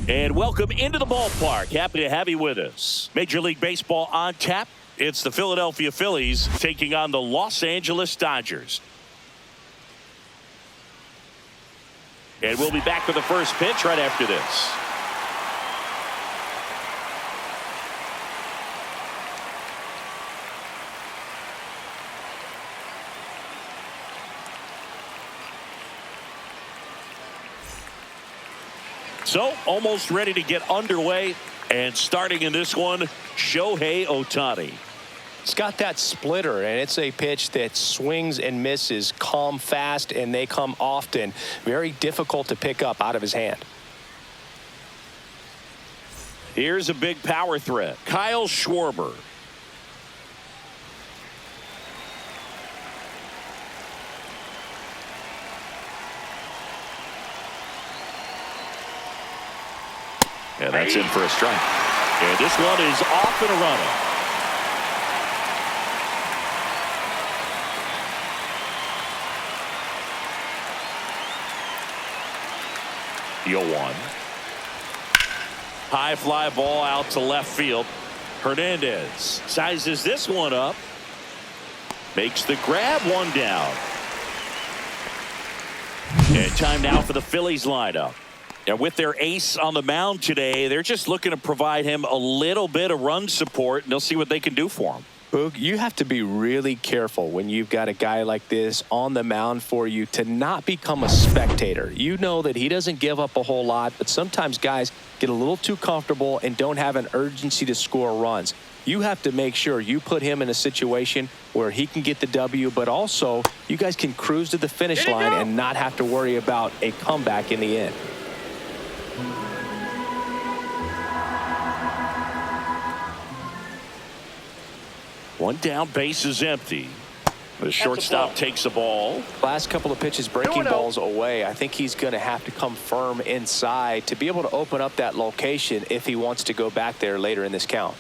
And welcome into the ballpark. Happy to have you with us. Major League Baseball on tap. It's the Philadelphia Phillies taking on the Los Angeles Dodgers. And we'll be back with the first pitch right after this. So, almost ready to get underway. And starting in this one, Shohei Ohtani. It's got that splitter, and it's a pitch that swings and misses, come fast, and they come often. Very difficult to pick up out of his hand. Here's a big power threat. Kyle Schwarber. And that's in for a strike. And this one is off and a runner. The 0-1. High fly ball out to left field. Hernandez sizes this one up. Makes the grab, one down. And time now for the Phillies lineup. And with their ace on the mound today, they're just looking to provide him a little bit of run support, and they'll see what they can do for him. Boog, you have to be really careful when you've got a guy like this on the mound for you to not become a spectator. You know that he doesn't give up a whole lot, but sometimes guys get a little too comfortable and don't have an urgency to score runs. You have to make sure you put him in a situation where he can get the W, but also you guys can cruise to the finish line and not have to worry about a comeback in the end. One down, base is empty. The shortstop takes the ball. Last couple of pitches breaking balls away. I think he's going to have to come firm inside to be able to open up that location if he wants to go back there later in this count.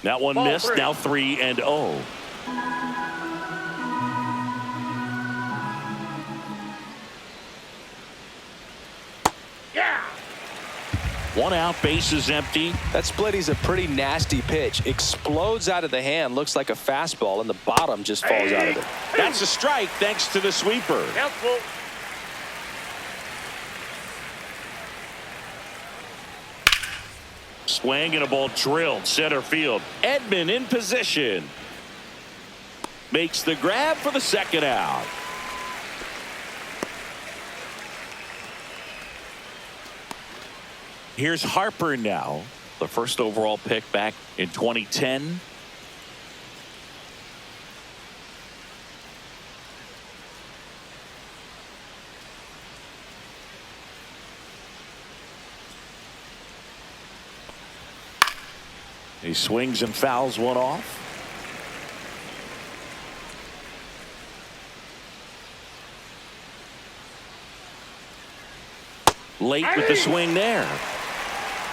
That one missed. Now 3-0. One out, base is empty. That splitty's a pretty nasty pitch. Explodes out of the hand, looks like a fastball, and the bottom just falls out of it. That's a strike thanks to the sweeper. Helpful. Swing and a ball drilled center field. Edman in position. Makes the grab for the second out. Here's Harper now, the first overall pick back in 2010. He swings and fouls one off. Late with the swing there.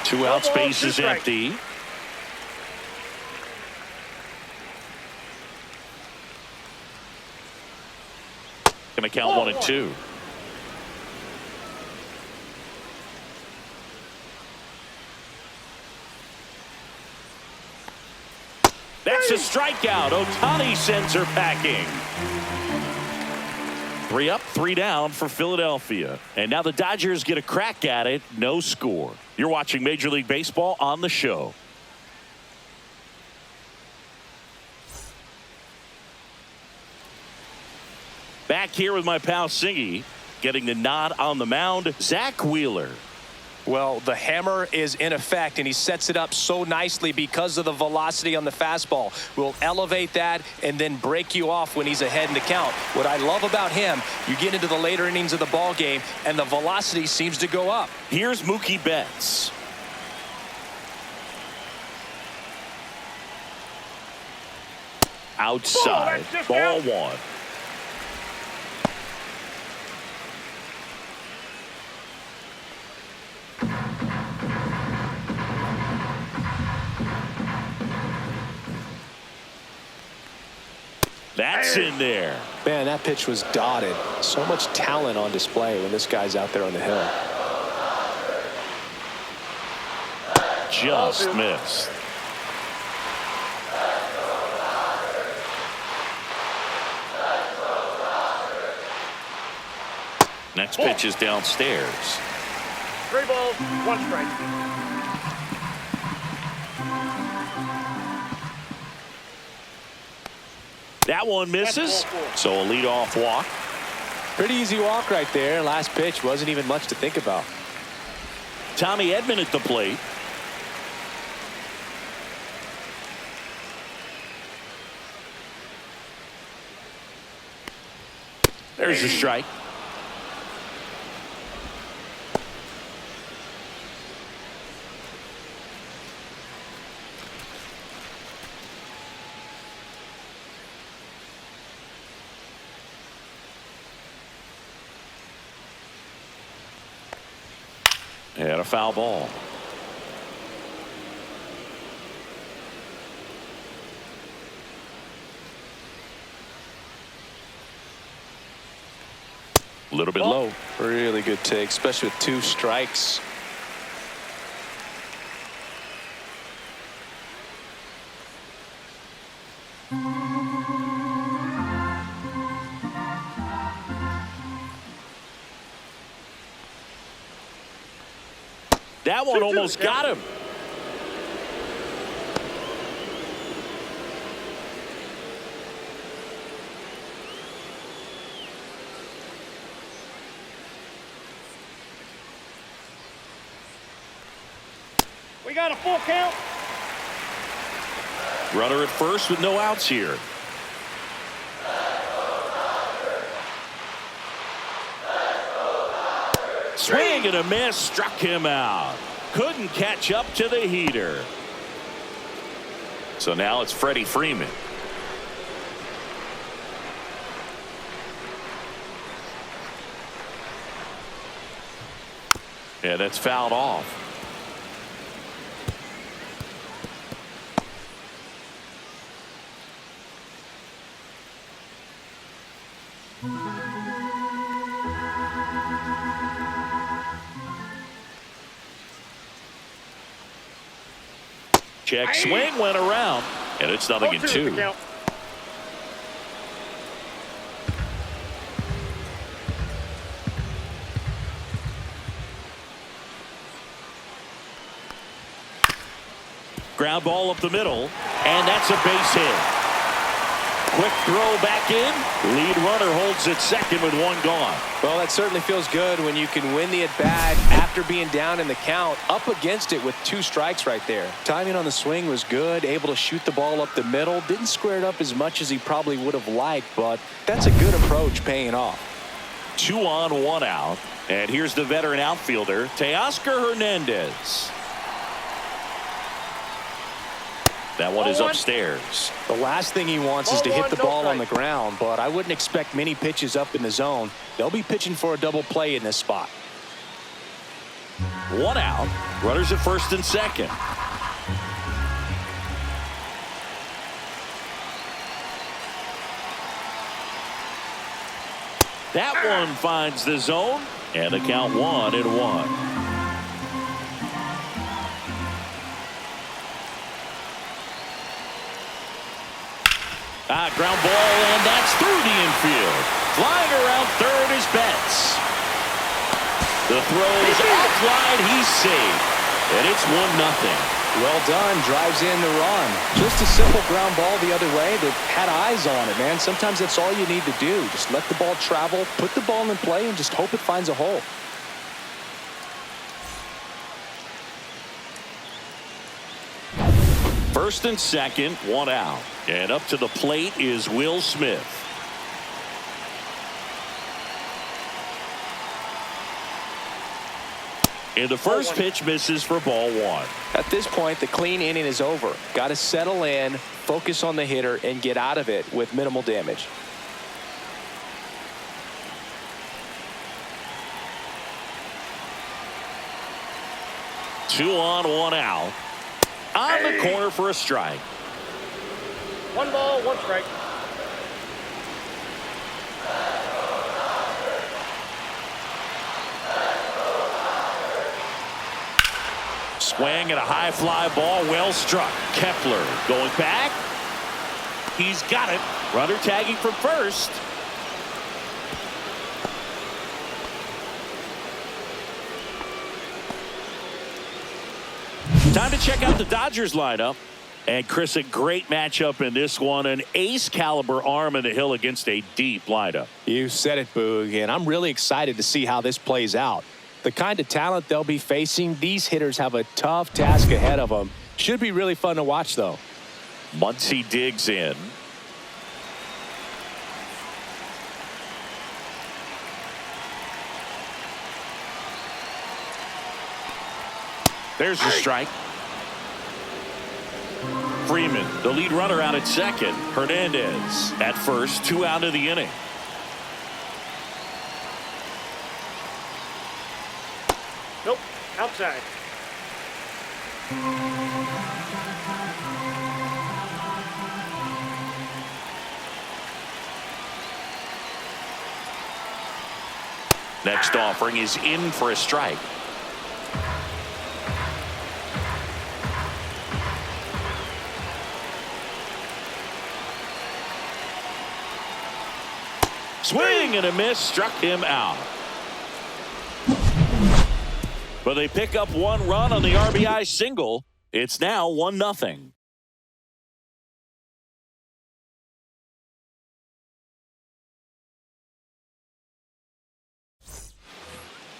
Two out, space is empty. Gonna count 1-2. That's a strikeout. Ohtani sends her packing. 3 up, 3 down for Philadelphia. And now the Dodgers get a crack at it. No score. You're watching Major League Baseball on the show. Back here with my pal Singy, getting the nod on the mound, Zach Wheeler. Well, the hammer is in effect, and he sets it up so nicely because of the velocity on the fastball. Will elevate that and then break you off when he's ahead in the count. What I love about him, you get into the later innings of the ball game, and the velocity seems to go up. Here's Mookie Betts. Outside, ball one. That's in there. Man, that pitch was dotted. So much talent on display when this guy's out there on the hill. Just missed. Next pitch is downstairs. 3 balls, 1 strike. That one misses. So a leadoff walk. Pretty easy walk right there. Last pitch wasn't even much to think about. Tommy Edman at the plate. There's a strike. And a foul ball. A little bit low. Really good take, especially with 2 strikes. That one almost got him. We got a full count. Runner at first with no outs here. Swing and a miss, struck him out. Couldn't catch up to the heater. So now it's Freddie Freeman. Yeah, that's fouled off. Check swing went around, and it's 0-2. Ground ball up the middle, and that's a base hit. Quick throw back in. Lead runner holds at second with 1 gone. Well, that certainly feels good when you can win the at-bat after being down in the count, up against it with 2 strikes right there. Timing on the swing was good, able to shoot the ball up the middle. Didn't square it up as much as he probably would have liked, but that's a good approach paying off. 2 on, 1 out. And here's the veteran outfielder, Teoscar Hernandez. That one is upstairs. The last thing he wants is to hit the ball on the ground, but I wouldn't expect many pitches up in the zone. They'll be pitching for a double play in this spot. 1 out. Runners at first and second. That one finds the zone, and the count 1-1. Ground ball, and that's through the infield. Flying around third is Betts. The throw is offline. He's safe, and it's 1-0. Well done. Drives in the run. Just a simple ground ball the other way that had eyes on it, man. Sometimes that's all you need to do. Just let the ball travel, put the ball in play, and just hope it finds a hole. First and second, 1 out. And up to the plate is Will Smith. And the first pitch misses for ball 1. At this point, the clean inning is over. Got to settle in, focus on the hitter, and get out of it with minimal damage. Two on, 1 out. On the corner for a strike. 1 ball, 1 strike. Swing and a high fly ball, well struck. Kepler going back. He's got it. Runner tagging from first. Time to check out the Dodgers lineup. And Chris, a great matchup in this one. An ace caliber arm in the hill against a deep lineup. You said it, Boog, and I'm really excited to see how this plays out. The kind of talent they'll be facing, these hitters have a tough task ahead of them. Should be really fun to watch, though. Muncy digs in. There's the strike. Freeman, the lead runner, out at second. Hernandez at first, 2 out of the inning. Nope, outside. Next offering is in for a strike. Swing and a miss, struck him out. But they pick up 1 run on the RBI single. It's now 1-0.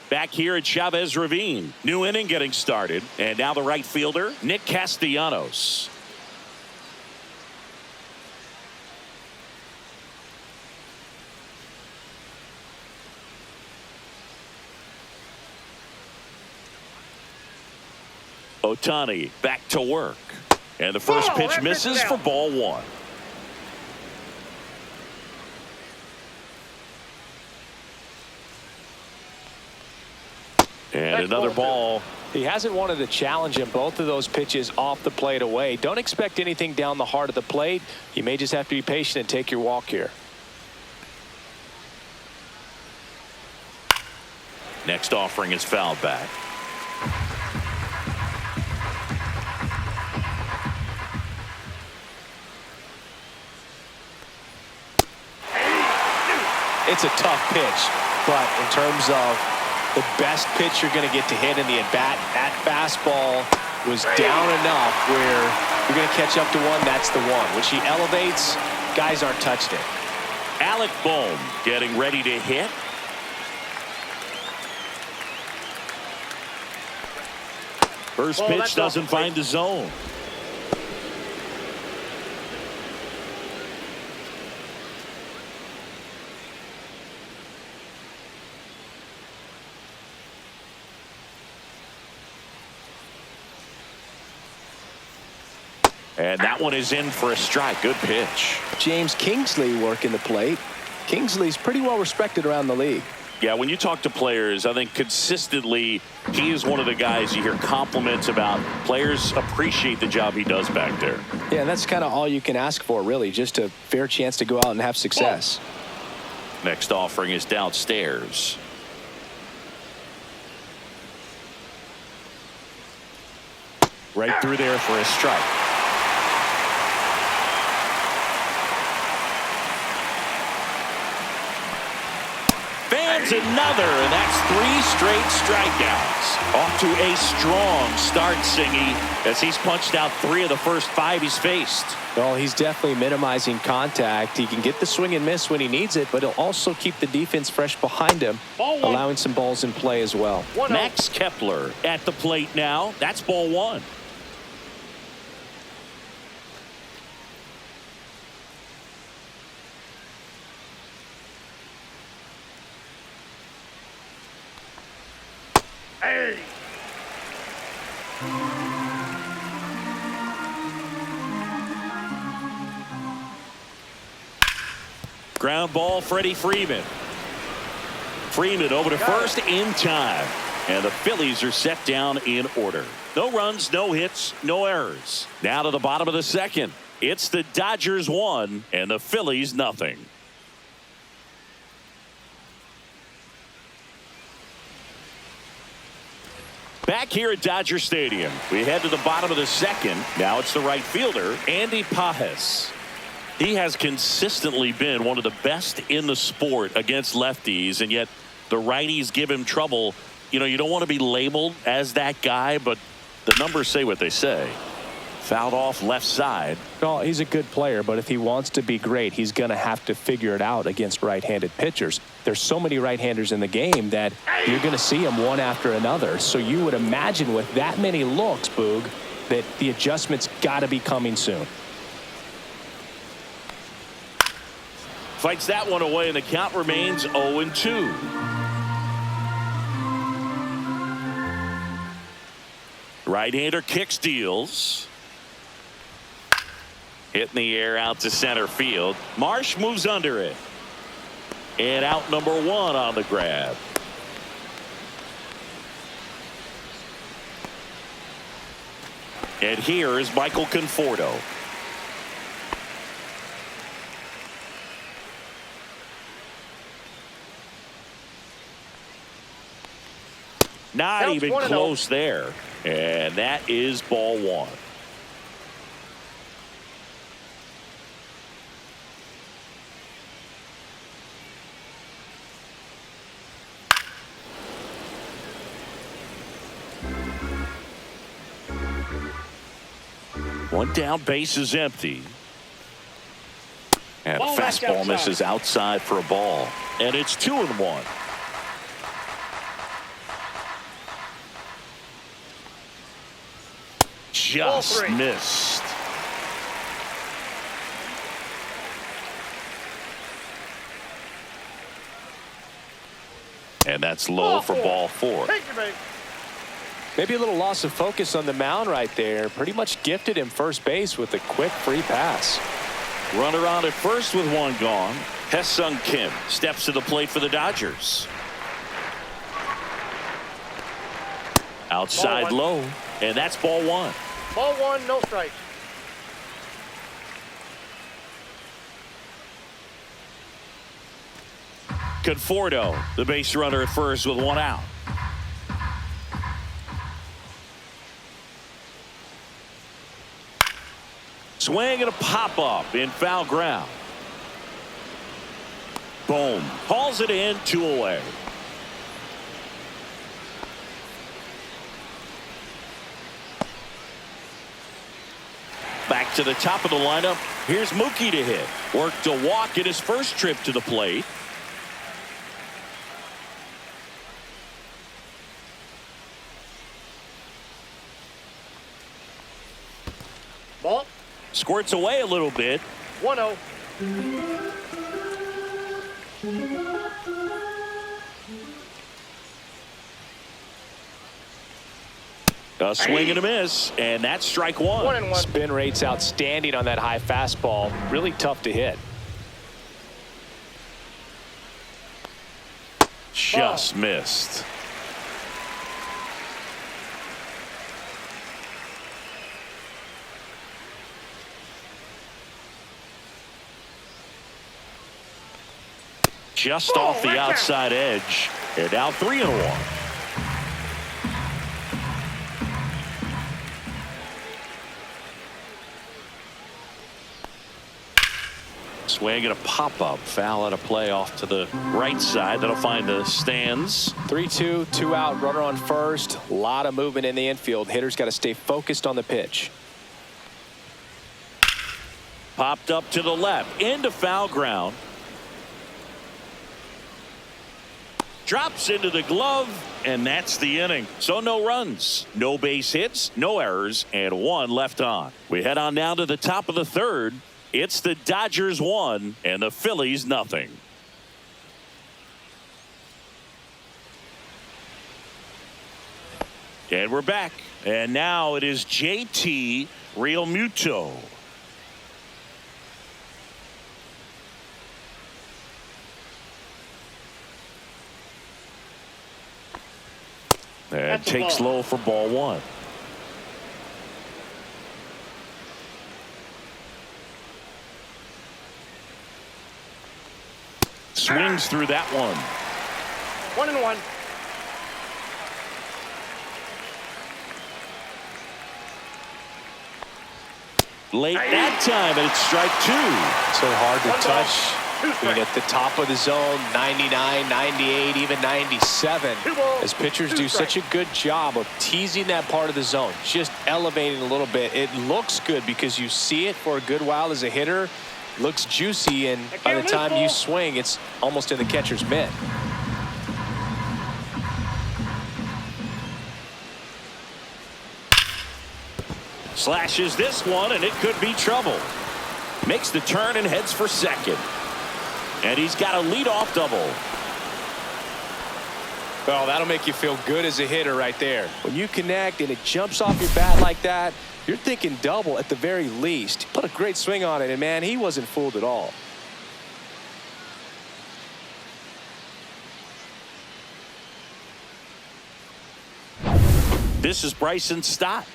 Back here at Chavez Ravine. New inning getting started. And now the right fielder, Nick Castellanos. Ohtani back to work. And the first pitch misses for ball 1. And another ball. He hasn't wanted to challenge him. Both of those pitches off the plate away. Don't expect anything down the heart of the plate. You may just have to be patient and take your walk here. Next offering is fouled back. It's a tough pitch, but in terms of the best pitch you're going to get to hit in the at-bat, that fastball was down enough where you're going to catch up to one. That's the one. When she elevates, guys aren't touching it. Alec Bohm getting ready to hit. First pitch doesn't find the zone. And that one is in for a strike. Good pitch. James Kingsley working the plate. Kingsley's pretty well respected around the league. Yeah, when you talk to players, I think consistently he is one of the guys you hear compliments about. Players appreciate the job he does back there. Yeah, and that's kind of all you can ask for, really, just a fair chance to go out and have success. Next offering is downstairs. Right through there for a strike. Another, and that's 3 straight strikeouts. Off to a strong start, Singy, as he's punched out 3 of the first 5 he's faced. Well, he's definitely minimizing contact. He can get the swing and miss when he needs it, but he'll also keep the defense fresh behind him, allowing some balls in play as well. Max Kepler at the plate now. That's ball 1. Hey. Ground ball, Freddie Freeman. Freeman over to first in time. And the Phillies are set down in order. No runs, no hits, no errors. Now to the bottom of the second. It's the Dodgers 1 and the Phillies nothing. Back here at Dodger Stadium, we head to the bottom of the second. Now it's the right fielder, Andy Pajes. He has consistently been one of the best in the sport against lefties, and yet the righties give him trouble. You know, you don't want to be labeled as that guy, but the numbers say what they say. Fouled off left side. Well, he's a good player, but if he wants to be great, he's going to have to figure it out against right-handed pitchers. There's so many right-handers in the game that you're going to see them one after another. So you would imagine with that many looks, Boog, that the adjustment's got to be coming soon. Fights that one away, and the count remains 0-2. Right-hander kicks, deals. Hit in the air out to center field. Marsh moves under it. And out number one on the grab. And here is Michael Conforto. Not even close there. And that is ball one. One down, base is empty. And Ball fastball misses outside for a ball. And it's 2-1. Just missed. And that's low for ball four. Maybe a little loss of focus on the mound right there. Pretty much gifted him first base with a quick free pass. Runner on at first with one gone. Hesung Kim steps to the plate for the Dodgers. Outside low, and that's ball one. Ball one, no strikes. Conforto, the base runner at first with one out. Swing and a pop-up in foul ground. Boom. Hauls it in, 2 away. Back to the top of the lineup. Here's Mookie to hit. Worked a walk in his first trip to the plate. Ball. Squirts away a little bit. 1-0. A swing and a miss, and that's strike one. 1-1. Spin rate's outstanding on that high fastball. Really tough to hit. Just missed. Just off the outside edge. And now 3-1. Swing and a pop-up. Foul out of play off to the right side. That'll find the stands. 3-2, 2 out, runner on first. A lot of movement in the infield. Hitter's got to stay focused on the pitch. Popped up to the left. Into foul ground. Drops into the glove, and that's the inning. So no runs, no base hits, no errors, and 1 left on. We head on down to the top of the third. It's the Dodgers 1 and the Phillies nothing. And we're back. And now it is JT Realmuto. And takes low for ball one. Swings through that one. 1-1. Late that time, and it's strike 2. So hard to touch. Being at the top of the zone, 99, 98, even 97. As pitchers do such a good job of teasing that part of the zone, just elevating a little bit. It looks good because you see it for a good while as a hitter. Looks juicy, and by the time you swing, it's almost in the catcher's mitt. Slashes this one, and it could be trouble. Makes the turn and heads for second. And he's got a leadoff double. Well, that'll make you feel good as a hitter right there. When you connect and it jumps off your bat like that, you're thinking double at the very least. Put a great swing on it, and man, he wasn't fooled at all. This is Bryson Stott.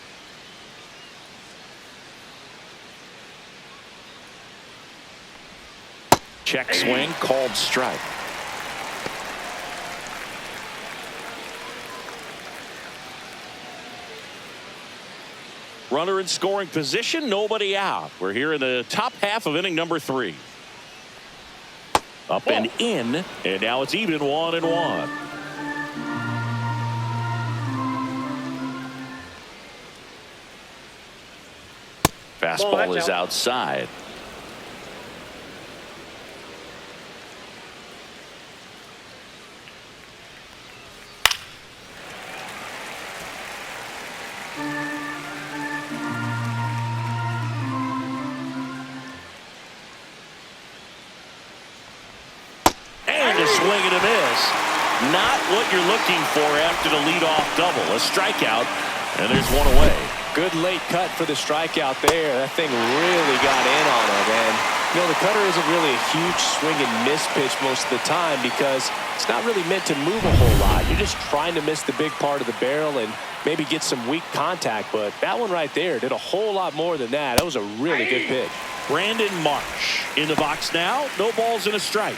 Check swing, called strike. Runner in scoring position, nobody out. We're here in the top half of inning number 3. Up and in, and now it's even 1-1. Fastball is outside. Swing and a miss. Not what you're looking for after the leadoff double. A strikeout, and there's one away. Good late cut for the strikeout there. That thing really got in on him. And, you know, the cutter isn't really a huge swing and miss pitch most of the time because it's not really meant to move a whole lot. You're just trying to miss the big part of the barrel and maybe get some weak contact. But that one right there did a whole lot more than that. That was a really good pitch. Brandon Marsh in the box now. No balls and a strike.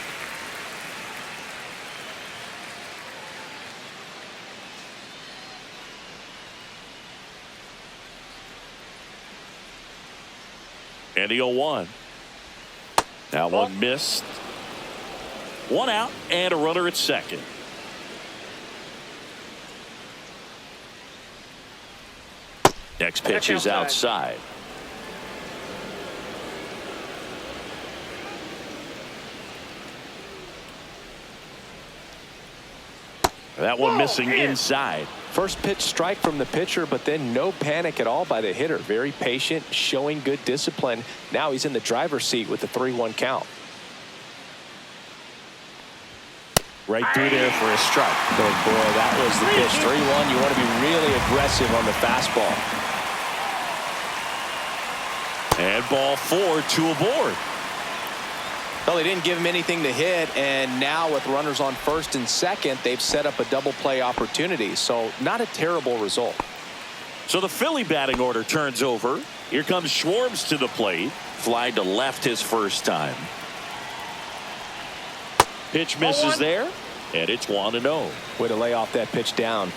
And the 0-1. Now one missed. One out and a runner at second. Next pitch is outside. That one missing inside. First pitch strike from the pitcher, but then no panic at all by the hitter. Very patient, showing good discipline. Now he's in the driver's seat with the 3-1 count. Right through there for a strike. Oh boy, that was the pitch. 3-1. You want to be really aggressive on the fastball. And ball 4, 2 aboard. Well, they didn't give him anything to hit, and now with runners on first and second, they've set up a double play opportunity. So not a terrible result. So the Philly batting order turns over. Here comes Schwartz to the plate. Fly to left his first time. Pitch misses there, and it's 1-0. Way to lay off that pitch down.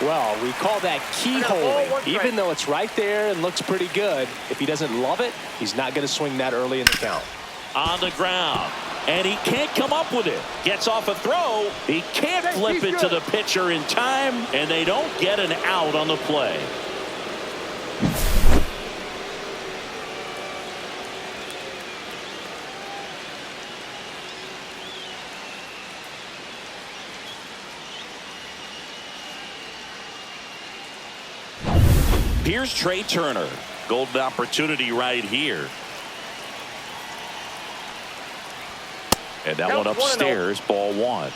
Well, we call that keyholing. Even though it's right there and looks pretty good, if he doesn't love it, he's not going to swing that early in the count. On the ground, and he can't come up with it. Gets off a throw. He can't flip it to the pitcher in time, and they don't get an out on the play. Here's Trey Turner. Golden opportunity right here. And that one upstairs, ball 1.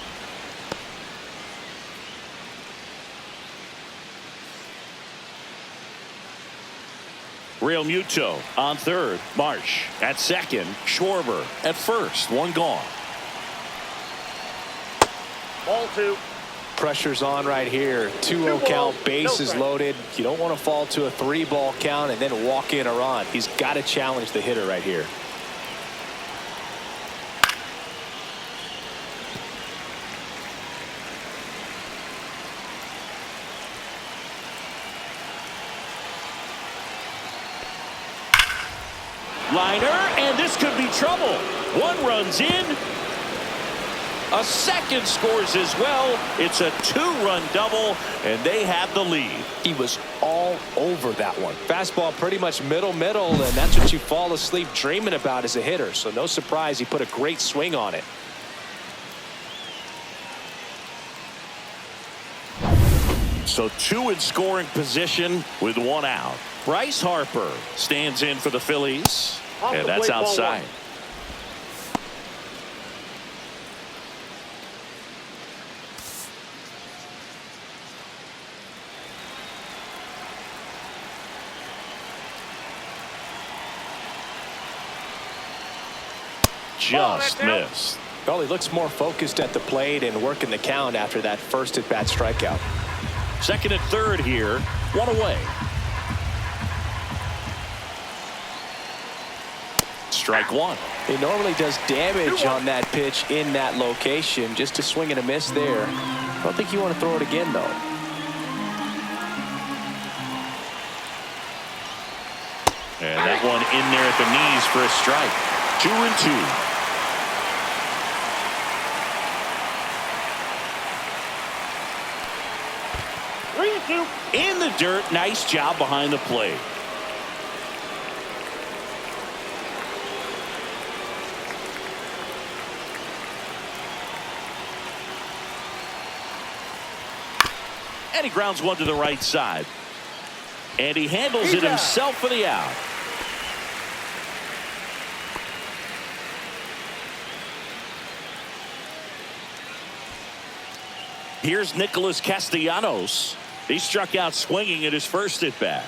Real Muto on third. Marsh at second. Schwarber at first. One gone. Ball 2. Pressure's on right here. 2-0 count, bases loaded. You don't want to fall to a 3-ball count and then walk in a run. He's got to challenge the hitter right here. Liner, and this could be trouble. One runs in. A second scores as well. It's a two-run double, and they have the lead. He was all over that one. Fastball pretty much middle, and that's what you fall asleep dreaming about as a hitter. So no surprise he put a great swing on it. So two in scoring position with one out. Bryce Harper stands in for the Phillies, and that's outside. Just missed. Well, he looks more focused at the plate and working the count after that first at-bat strikeout. Second and third here, one away. Strike one. He normally does damage on that pitch in that location. Just a swing and a miss there. I don't think you want to throw it again, though. And that one in there at the knees for a strike. 2-2. In the dirt, nice job behind the plate. And he grounds one to the right side. And he handles it himself for the out. Here's Nicholas Castellanos. He struck out swinging at his first at bat.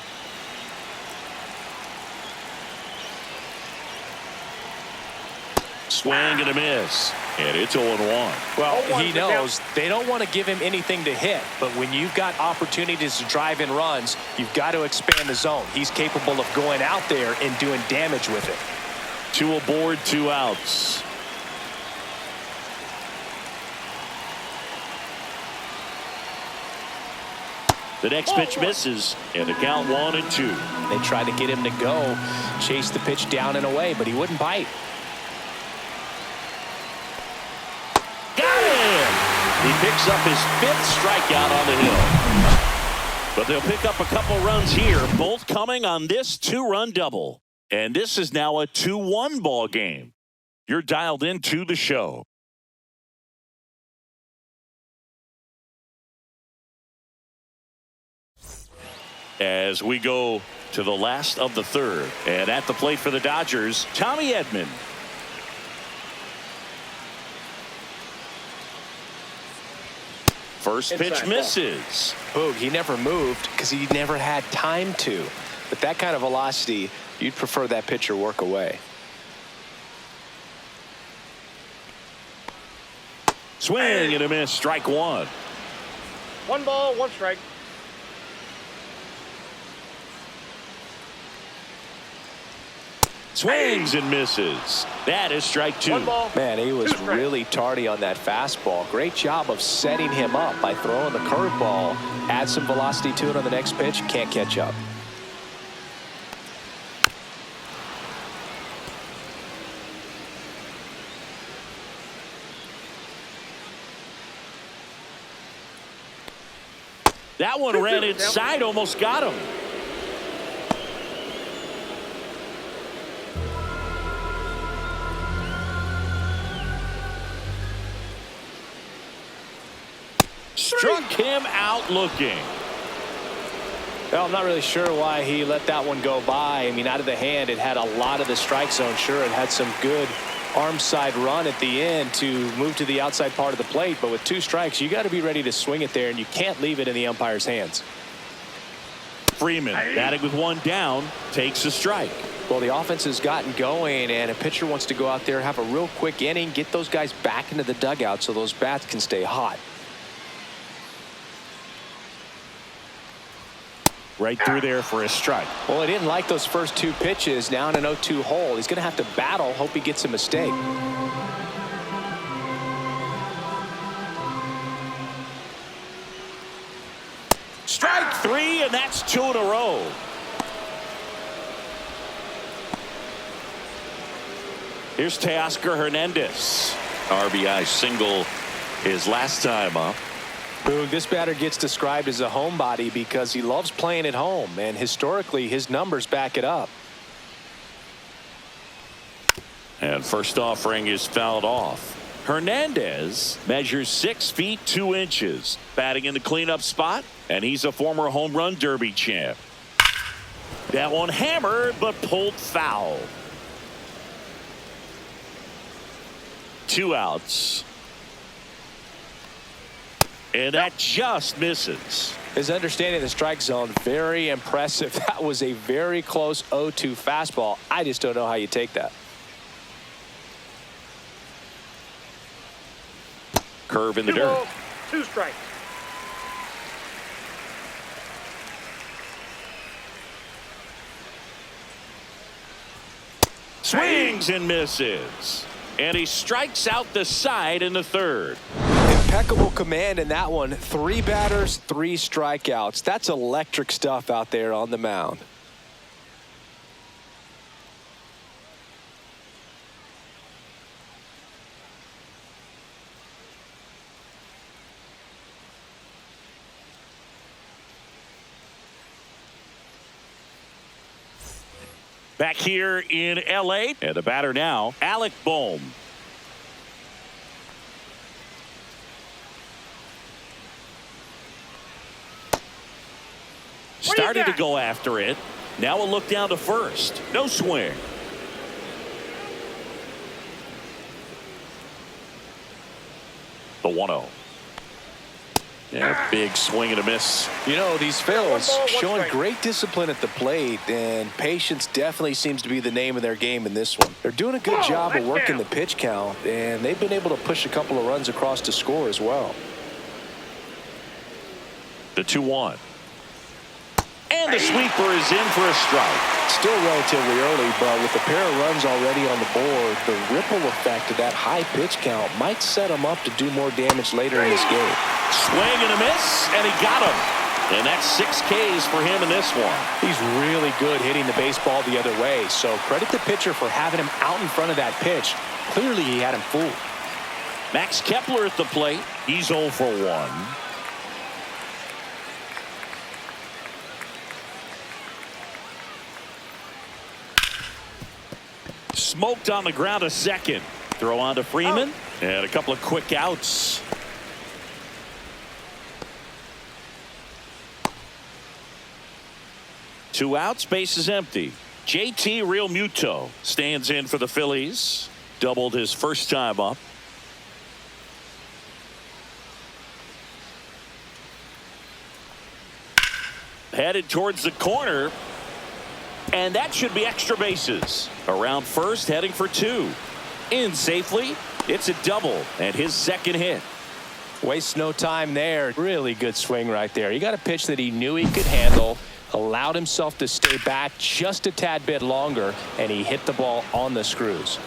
Swing and a miss. And it's 0-1. Well, he knows they don't want to give him anything to hit. But when you've got opportunities to drive in runs, you've got to expand the zone. He's capable of going out there and doing damage with it. Two aboard, two outs. The next pitch misses, and the count 1-2. They tried to get him to go, chase the pitch down and away, but he wouldn't bite. Got him! He picks up his fifth strikeout on the hill. But they'll pick up a couple runs here, both coming on this two-run double. And this is now a 2-1 ball game. You're dialed into the show. As we go to the last of the third, and at the plate for the Dodgers, Tommy Edman. First pitch misses. Boog, he never moved because he never had time to. But that kind of velocity, you'd prefer that pitcher work away. Swing and a miss, strike one. 1 ball, 1 strike. Swings and misses. That is strike 2. 1 ball. Man, he was 2 strikes. really tardy on that fastball. Great job of setting him up by throwing the curveball. Add some velocity to it on the next pitch. Can't catch up. That one ran inside, almost got him. Struck him out looking. Well, I'm not really sure why he let that one go by. I mean, out of the hand, it had a lot of the strike zone. Sure, it had some good arm side run at the end to move to the outside part of the plate. But with 2 strikes, you got to be ready to swing it there, and you can't leave it in the umpire's hands. Freeman, batting with 1 down, takes a strike. Well, the offense has gotten going, and a pitcher wants to go out there, have a real quick inning, get those guys back into the dugout so those bats can stay hot. Right through there for a strike. Well, he didn't like those first 2 pitches. Now in an 0-2 hole, he's going to have to battle, hope he gets a mistake. Strike 3, and that's 2 in a row. Here's Teoscar Hernandez. RBI single his last time up. Boog, this batter gets described as a homebody because he loves playing at home, and historically his numbers back it up. And first offering is fouled off. Hernandez measures 6 feet 2 inches, batting in the cleanup spot, and he's a former home run derby champ. That one hammered but pulled foul. 2 outs. And that just misses. His understanding of the strike zone, very impressive. That was a very close 0-2 fastball. I just don't know how you take that. Curve in the dirt. 2 balls, 2 strikes. Swings and misses. And he strikes out the side in the 3rd. Impeccable command in that one. 3 batters, 3 strikeouts. That's electric stuff out there on the mound. Back here in L.A. And the batter now, Alec Bohm. Started to go after it. Now a look down to first. No swing. The 1-0. Yeah, big swing and a miss. You know, these Phils showing strike. great discipline at the plate, and patience definitely seems to be the name of their game in this one. They're doing a good job of working the pitch count, and they've been able to push a couple of runs across to score as well. The 2-1. And the sweeper is in for a strike. Still relatively early, but with a pair of runs already on the board, the ripple effect of that high pitch count might set them up to do more damage later in this game. Swing and a miss, and he got him. And that's 6 Ks for him in this one. He's really good hitting the baseball the other way, so credit the pitcher for having him out in front of that pitch. Clearly he had him fooled. Max Kepler at the plate. He's 0 for 1. Smoked on the ground to second. Throw on to Freeman. And a couple of quick outs. Two outs, base is empty. JT Realmuto stands in for the Phillies. Doubled his first time up. Headed towards the corner. And that should be extra bases. Around first, heading for 2. In safely. It's a double and his 2nd hit. Wastes no time there. Really good swing right there. He got a pitch that he knew he could handle, allowed himself to stay back just a tad bit longer, and he hit the ball on the screws.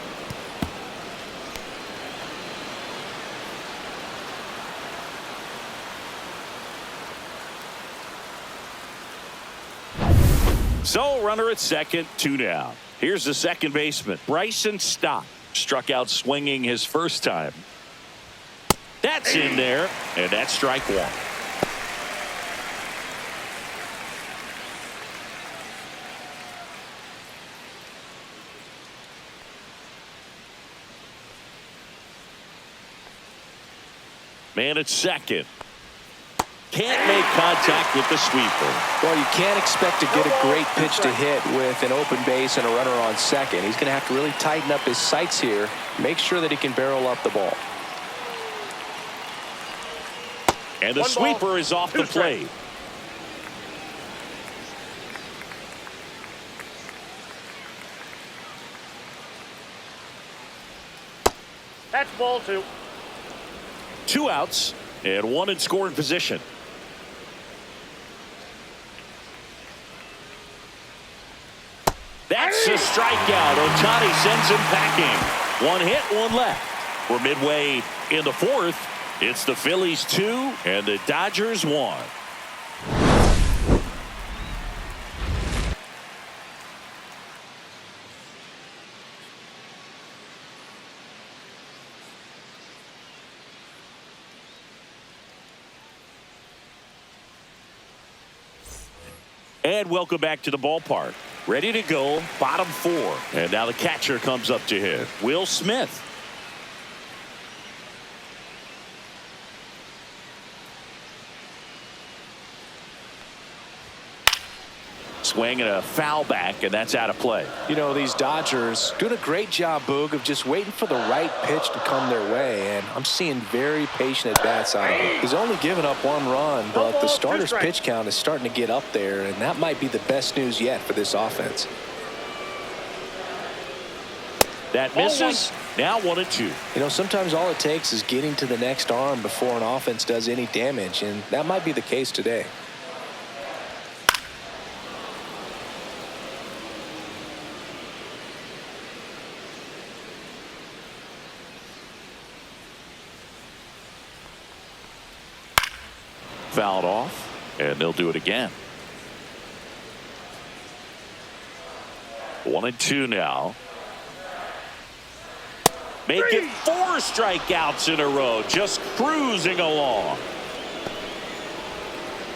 So runner at second, 2 down. Here's the second baseman, Bryson Stott. Struck out swinging his first time. That's in there, and that's strike 1. Man at second. Can't make contact with the sweeper. Well, you can't expect to get a great pitch to hit with an open base and a runner on second. He's going to have to really tighten up his sights here, make sure that he can barrel up the ball. And the sweeper is off the plate. That's ball 2. 2 outs and 1 in scoring position. That's a strikeout. Ohtani sends him packing. 1 hit, 1 left. We're midway in the 4th. It's the Phillies 2 and the Dodgers 1. And welcome back to the ballpark. Ready to go, bottom 4. And now the catcher comes up to hit. Will Smith. Swing and a foul back, and that's out of play. You know, these Dodgers doing a great job, Boog, of just waiting for the right pitch to come their way, and I'm seeing very patient at-bats out of him. He's only given up 1 run, but the starter's pitch count is starting to get up there, and that might be the best news yet for this offense. That misses. Now 1-2. You know, sometimes all it takes is getting to the next arm before an offense does any damage, and that might be the case today. Fouled off, and they'll do it again. 1-2 now. Make it 4 strikeouts in a row, just cruising along.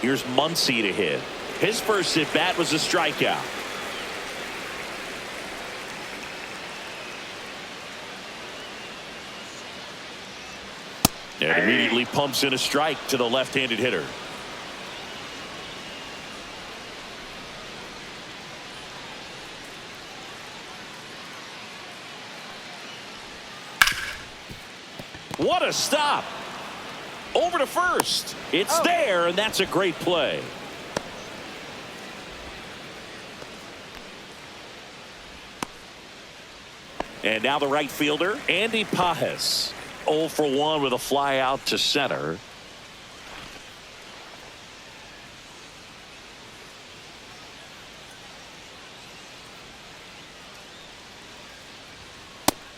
Here's Muncy to hit. His first at bat was a strikeout. And immediately pumps in a strike to the left-handed hitter. What a stop. Over to first. It's there, and that's a great play. And now the right fielder, Andy Pajes. 0 for 1 with a fly out to center.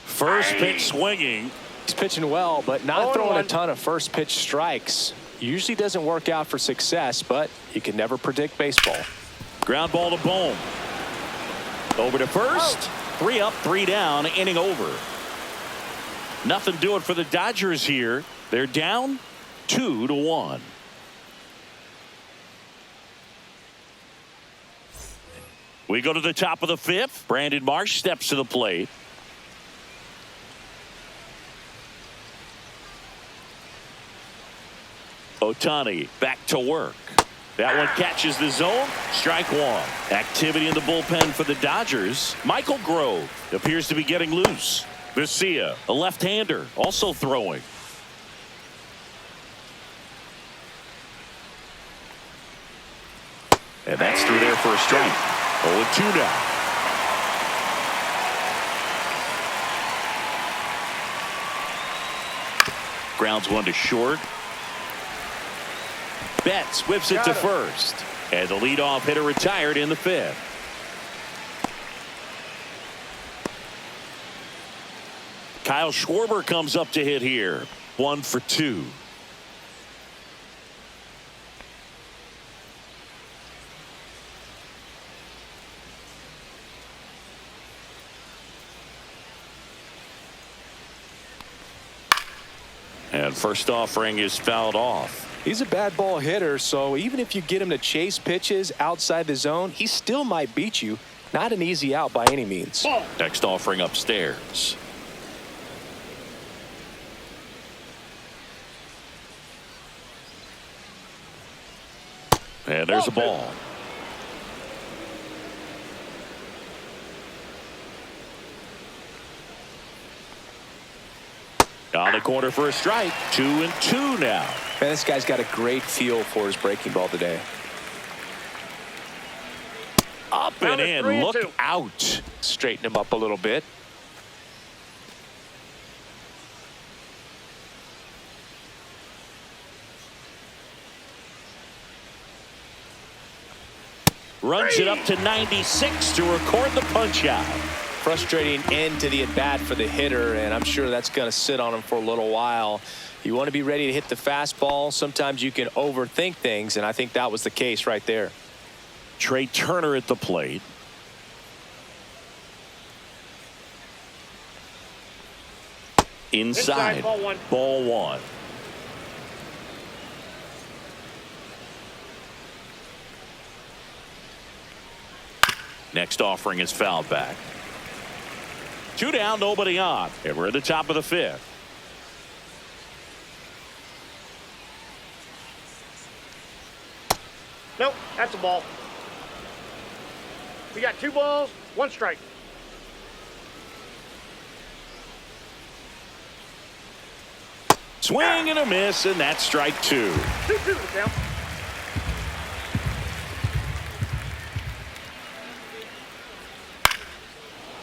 First pitch swinging. He's pitching well, but not throwing a ton of first pitch strikes. Usually doesn't work out for success, but you can never predict baseball. Ground ball to Bohm. Over to first. 3 up, 3 down, inning over. Nothing doing for the Dodgers here. They're down 2-1. We go to the top of the 5th. Brandon Marsh steps to the plate. Ohtani back to work. That one catches the zone. Strike 1. Activity in the bullpen for the Dodgers. Michael Grove appears to be getting loose. Garcia, a left-hander, also throwing. And that's through there for a strike. 0-2 now. Grounds one to short. Betts whips it to first. And the leadoff hitter retired in the 5th. Kyle Schwarber comes up to hit here. 1 for 2. And first offering is fouled off. He's a bad ball hitter, so even if you get him to chase pitches outside the zone, he still might beat you. Not an easy out by any means. Next offering upstairs. And there's a ball. On the corner for a strike. 2-2 now. Man, this guy's got a great feel for his breaking ball today. Up and in. Look out. Straighten him up a little bit. Runs it up to 96 to record the punch out. Frustrating end to the at-bat for the hitter, and I'm sure that's going to sit on him for a little while. You want to be ready to hit the fastball. Sometimes you can overthink things, and I think that was the case right there. Trey Turner at the plate. Inside. Ball one. Next offering is fouled back. 2 down, nobody on, and we're at the top of the 5th. Nope, that's a ball. We got 2 balls, 1 strike. Swing and a miss, and that's strike 2. 2-2 the count.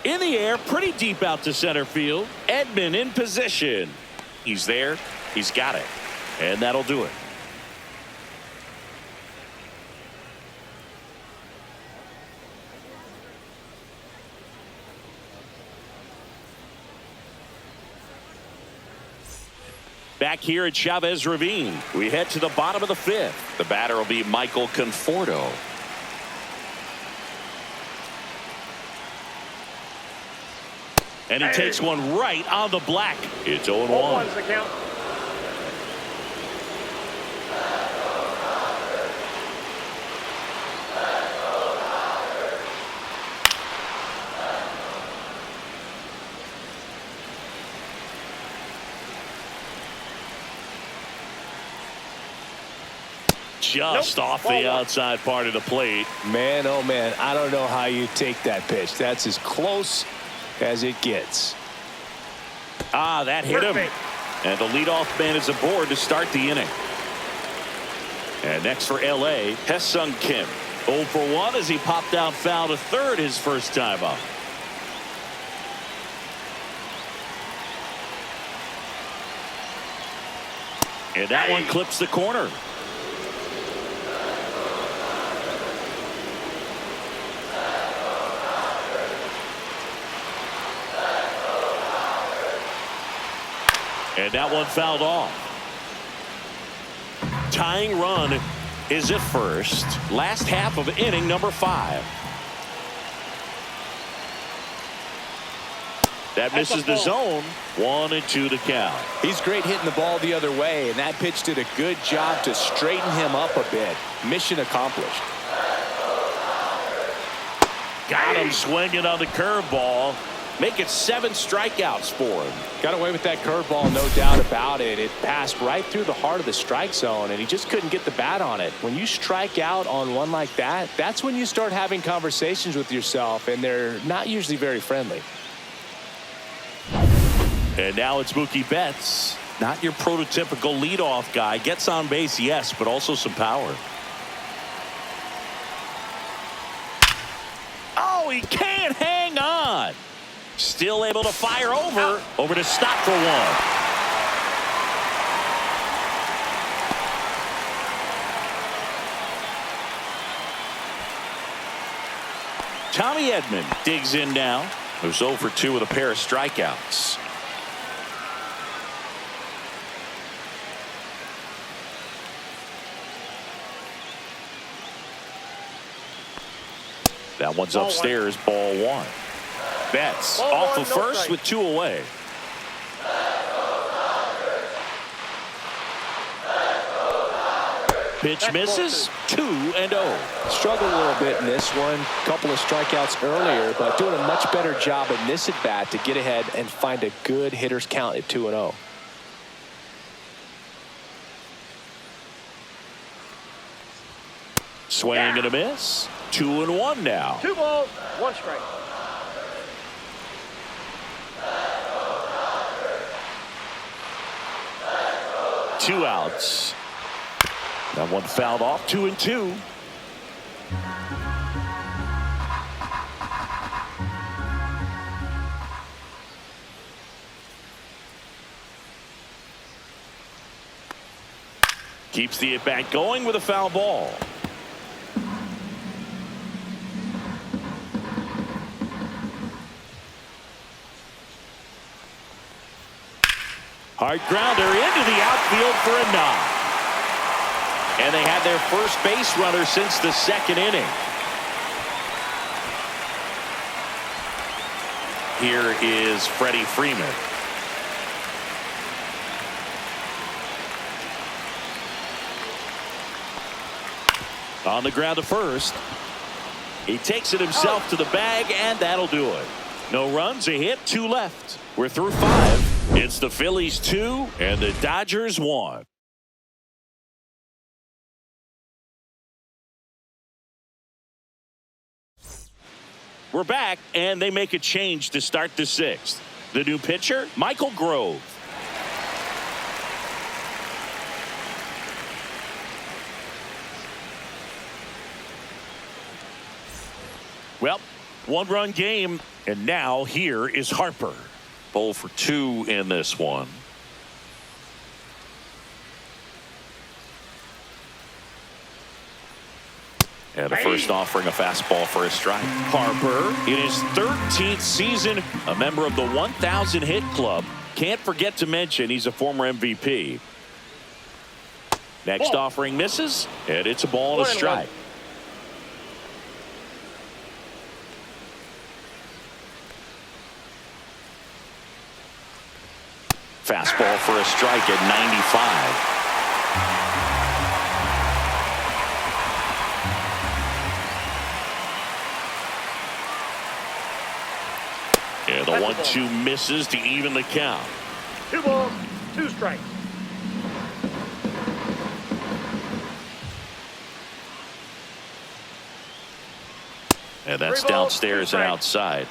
In the air, pretty deep out to center field. Edman in position. He's there. He's got it. And that'll do it. Back here at Chavez Ravine, we head to the bottom of the 5th. The batter will be Michael Conforto. And he takes one right on the black. It's 0-1. 0-1's the count. Just off the outside part of the plate. Man, oh man, I don't know how you take that pitch. That's as close as it gets. Ah, that hit him. And the leadoff man is aboard to start the inning. And next for LA, Hesung Kim. 0 for 1 as he popped out foul to third his first time up. And that one clips the corner. And that one fouled off. Tying run is at first. Last half of inning number 5. That misses the zone. 1-2 to count. He's great hitting the ball the other way, and that pitch did a good job to straighten him up a bit. Mission accomplished. Got him swinging on the curveball. Make it 7 strikeouts for him. Got away with that curveball, no doubt about it. It passed right through the heart of the strike zone, and he just couldn't get the bat on it. When you strike out on one like that, that's when you start having conversations with yourself, and they're not usually very friendly. And now it's Mookie Betts. Not your prototypical leadoff guy. Gets on base, yes, but also some power. Oh, he can't hang on. Still able to fire over to stop for 1. Tommy Edman digs in now. Who's 0 for 2 with a pair of strikeouts. That one's upstairs, ball 1. Betts off of first with 2 away. Pitch misses. 2-0. Struggled a little bit in this one. Couple of strikeouts earlier, but doing a much better job in this at bat to get ahead and find a good hitter's count at 2-0. Swing and a miss. 2-1 now. 2 balls, 1 strike. Two outs. That one fouled off. 2-2. Keeps the at-bat going with a foul ball. Hard grounder into the outfield for a knock. And they had their first base runner since the 2nd inning. Here is Freddie Freeman. On the ground to first. He takes it himself to the bag, and that'll do it. No runs, a hit, 2 left. We're through 5. It's the Phillies 2 and the Dodgers 1. We're back, and they make a change to start the 6th. The new pitcher, Michael Grove. Well, 1-run game, and now here is Harper. 0 for 2 in this one. And the first offering, a fastball for a strike. Harper, in his 13th season, a member of the 1,000 hit club. Can't forget to mention he's a former MVP. Next offering misses, and it's a ball and a strike. Fastball for a strike at 95. And the 1-2 misses to even the count. 2 balls, 2 strikes. And that's downstairs and outside.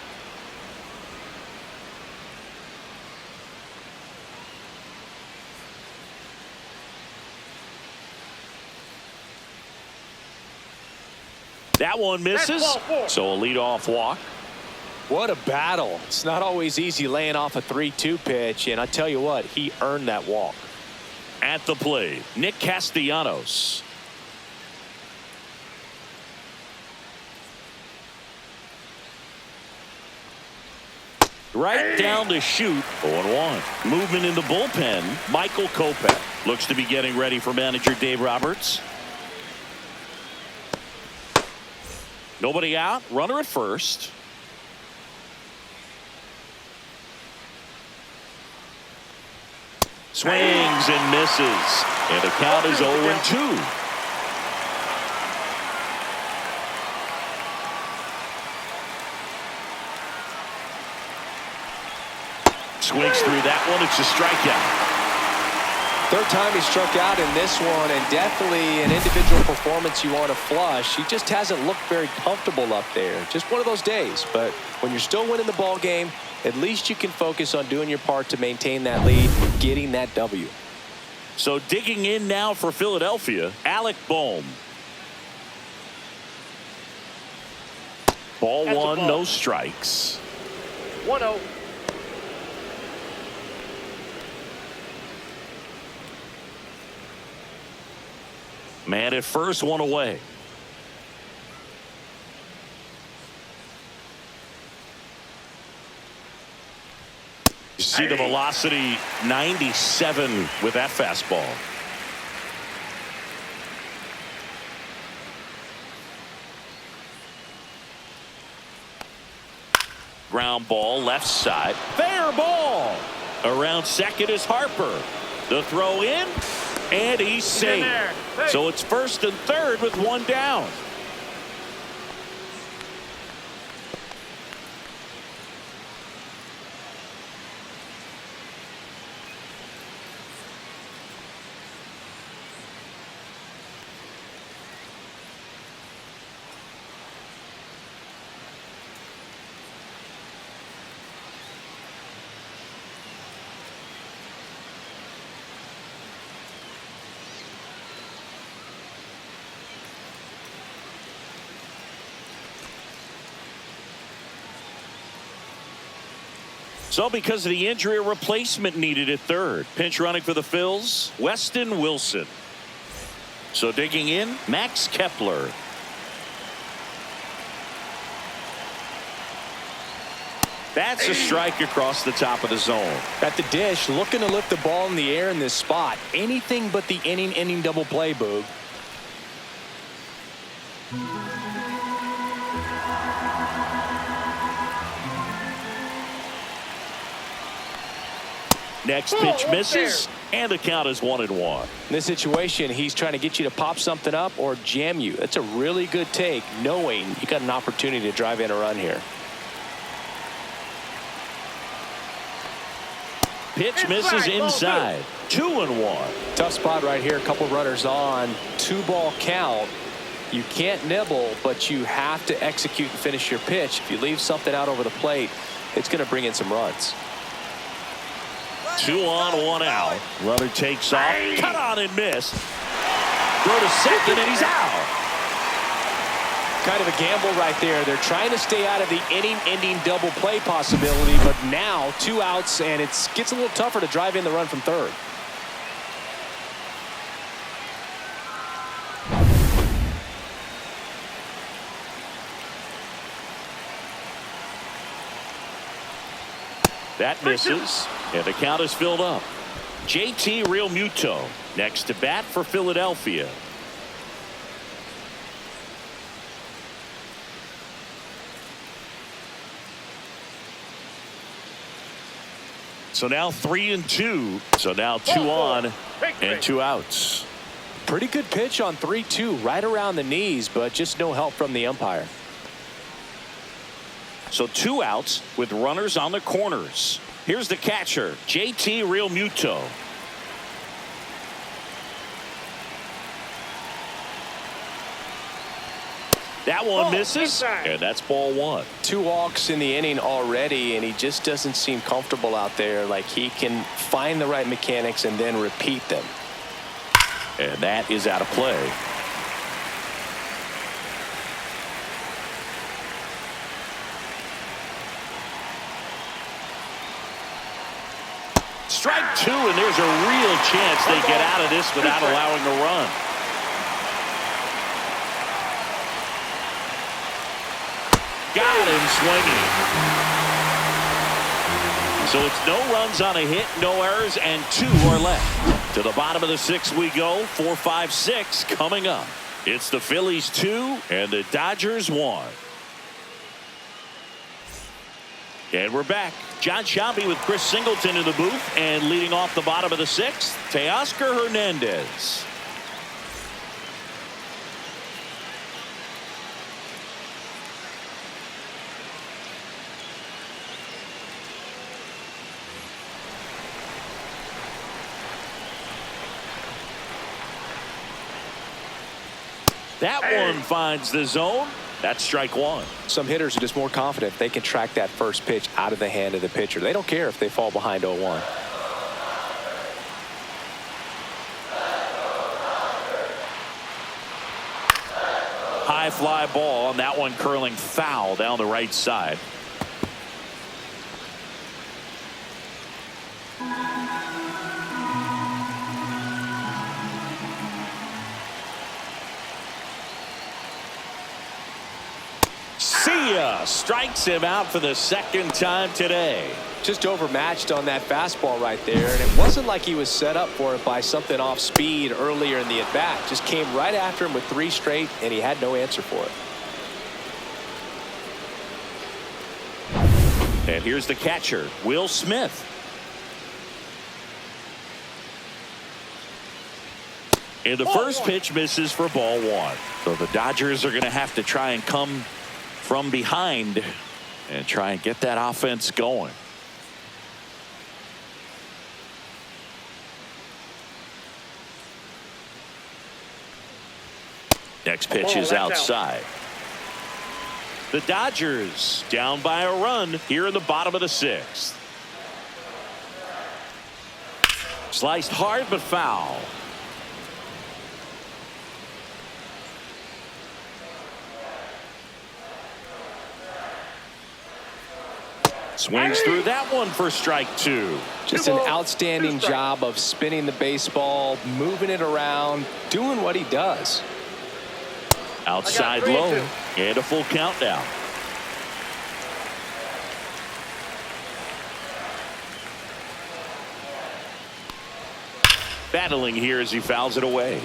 That one misses. So a leadoff walk. What a battle. It's not always easy laying off a 3-2 pitch, and I tell you what, he earned that walk. At the plate, Nick Castellanos. Right down the chute. 0-1. Movement in the bullpen. Michael Kopech looks to be getting ready for manager Dave Roberts. Nobody out. Runner at first. Swings and misses. And the count is 0-2. Swings through that one. It's a strikeout. Third time he struck out in this one, and definitely an individual performance you want to flush. He just hasn't looked very comfortable up there. Just one of those days. But when you're still winning the ball game, at least you can focus on doing your part to maintain that lead, getting that W. So digging in now for Philadelphia, Alec Bohm. Ball 1, no strikes. 1-0. Man at first, 1 away. You see the velocity, 97 with that fastball. Ground ball, left side. Fair ball. Around second is Harper. The throw in, and he's safe. So it's first and third with 1 down. So because of the injury, a replacement needed at third. Pinch running for the Phils, Weston Wilson. So digging in, Max Kepler. That's a strike across the top of the zone. At the dish, looking to lift the ball in the air in this spot. Anything but the inning double play, Boog. Next pitch misses, and the count is 1-1. In this situation, he's trying to get you to pop something up or jam you. That's a really good take, knowing you got an opportunity to drive in a run here. Pitch misses inside. 2-1. Tough spot right here. A couple runners on. 2-ball count. You can't nibble, but you have to execute and finish your pitch. If you leave something out over the plate, it's going to bring in some runs. 2 on, 1 out. Runner takes off. Cut on and miss. Throw to second, and he's out. Kind of a gamble right there. They're trying to stay out of the inning-ending double play possibility, but now 2 outs, and it gets a little tougher to drive in the run from third. That misses, and the count is filled up. JT Realmuto next to bat for Philadelphia. So now 3-2. So now 2 on and 2 outs. Pretty good pitch on 3-2, right around the knees, but just no help from the umpire. So 2 outs with runners on the corners. Here's the catcher, JT Realmuto. That one misses, and that's ball 1. 2 walks in the inning already, and he just doesn't seem comfortable out there. Like he can find the right mechanics and then repeat them. And that is out of play. Strike 2, and there's a real chance they get out of this without allowing a run. Got him swinging. So it's no runs on a hit, no errors, and 2 are left. To the bottom of the 6th we go. 4, 5, 6 coming up. It's the Phillies 2 and the Dodgers 1. And we're back. John Shelby with Chris Singleton in the booth, and leading off the bottom of the 6th, Teoscar Hernandez. That one finds the zone. That's strike 1. Some hitters are just more confident they can track that first pitch out of the hand of the pitcher. They don't care if they fall behind 0-1. High fly ball, and that one curling foul down the right side. Strikes him out for the 2nd time today. Just overmatched on that fastball right there, and it wasn't like he was set up for it by something off speed earlier in the at-bat. Just came right after him with 3 straight, and he had no answer for it. And here's the catcher, Will Smith. And the first pitch misses for ball 1. So the Dodgers are going to have to try and come from behind and try and get that offense going. Next pitch is outside. The Dodgers down by a run here in the bottom of the 6th. Sliced hard but foul. Swings through that one for strike 2. Just an outstanding job of spinning the baseball, moving it around, doing what he does. Outside low, and a full count now. Battling here as he fouls it away.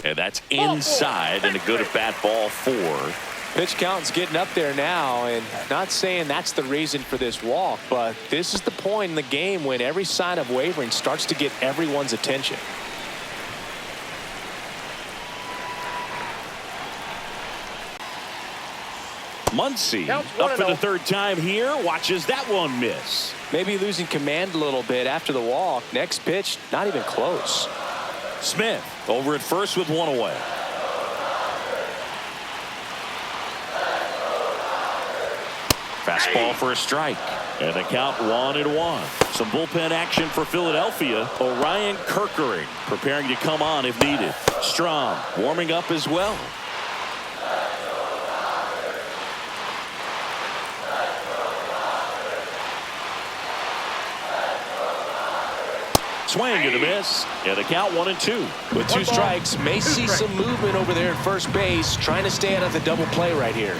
And that's inside and a good at-bat, ball 4. Pitch count's getting up there now, and not saying that's the reason for this walk, but this is the point in the game when every sign of wavering starts to get everyone's attention. Muncy up for the third time here, watches that one miss. Maybe losing command a little bit after the walk. Next pitch, not even close. Smith over at first with one away. Fastball for a strike. And the count 1-1. Some bullpen action for Philadelphia. Orion Kerkering preparing to come on if needed. Strom warming up as well. Swing and a miss. And the count 1-2. With 2 strikes, may see some movement over there at first base, trying to stay out of the double play right here.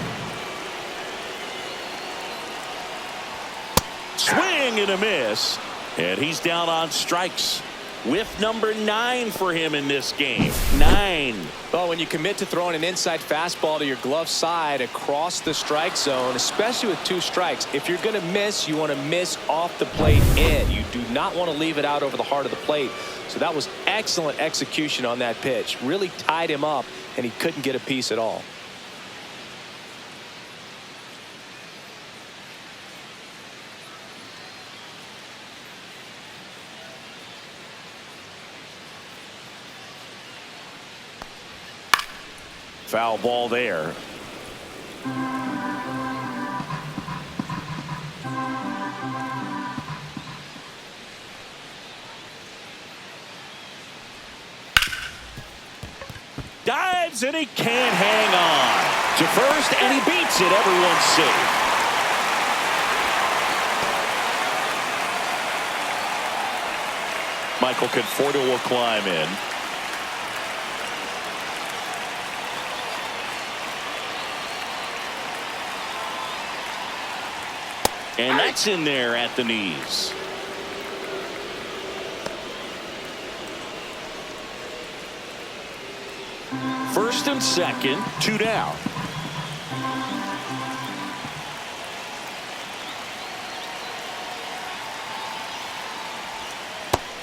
Swing and a miss. And he's down on strikes. Whiff number 9 for him in this game. 9. Well, when you commit to throwing an inside fastball to your glove side across the strike zone, especially with 2 strikes, if you're going to miss, you want to miss off the plate in. You do not want to leave it out over the heart of the plate. So that was excellent execution on that pitch. Really tied him up, and he couldn't get a piece at all. Foul ball there. Dives and he can't hang on to first, and he beats it. Everyone's safe. Michael Conforto will climb in. And that's in there at the knees. First and second, 2 down.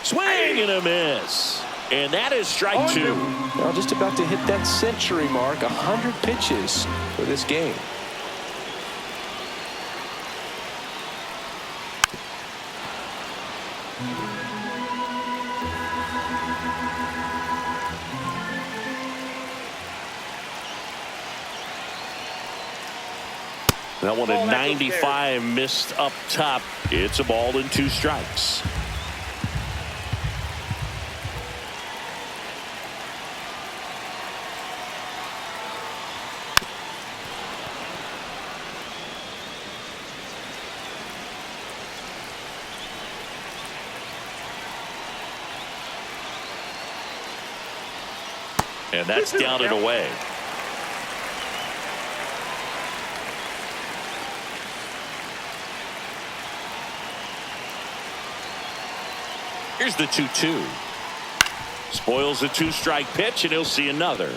Swing and a miss. And that is strike 2. Well, just about to hit that century mark, 100 pitches for this game. That one at 95 missed up top. It's a ball and 2 strikes. And that's down and away. Here's the 2-2. Spoils the 2-strike pitch, and he'll see another.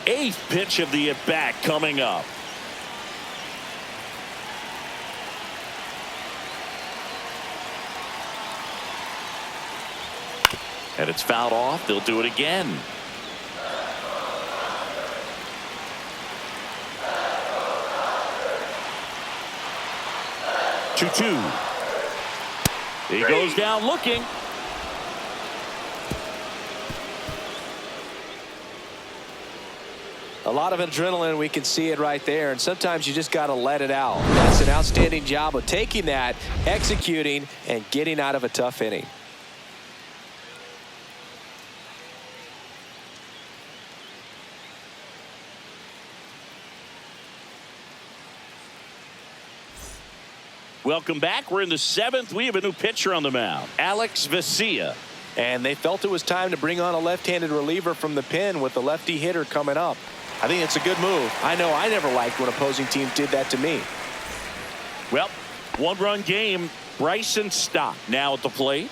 8th pitch of the at-bat coming up. And it's fouled off. They'll do it again. He goes down looking. A lot of adrenaline, we can see it right there, and sometimes you just got to let it out. That's an outstanding job of taking that, executing, and getting out of a tough inning. Welcome back. We're in the 7th. We have a new pitcher on the mound, Alex Vesia. And they felt it was time to bring on a left-handed reliever from the pen with the lefty hitter coming up. I think it's a good move. I know I never liked when opposing teams did that to me. Well, 1-run game. Bryson Stott now at the plate.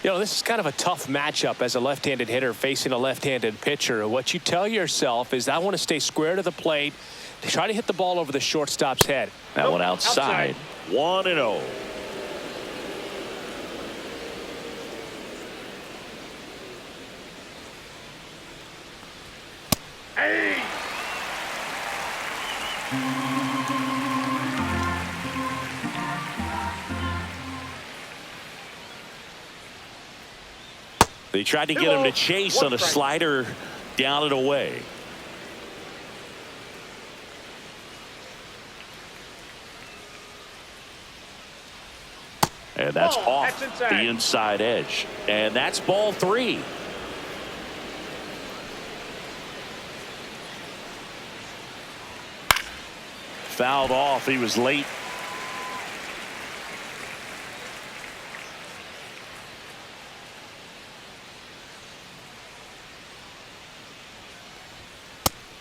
You know, this is kind of a tough matchup as a left-handed hitter facing a left-handed pitcher. What you tell yourself is, I want to stay square to the plate, to try to hit the ball over the shortstop's head. That one outside. 1-0. Hey! They tried to get him to chase on a slider down and away. And that's off the inside edge. And that's ball 3. Fouled off. He was late.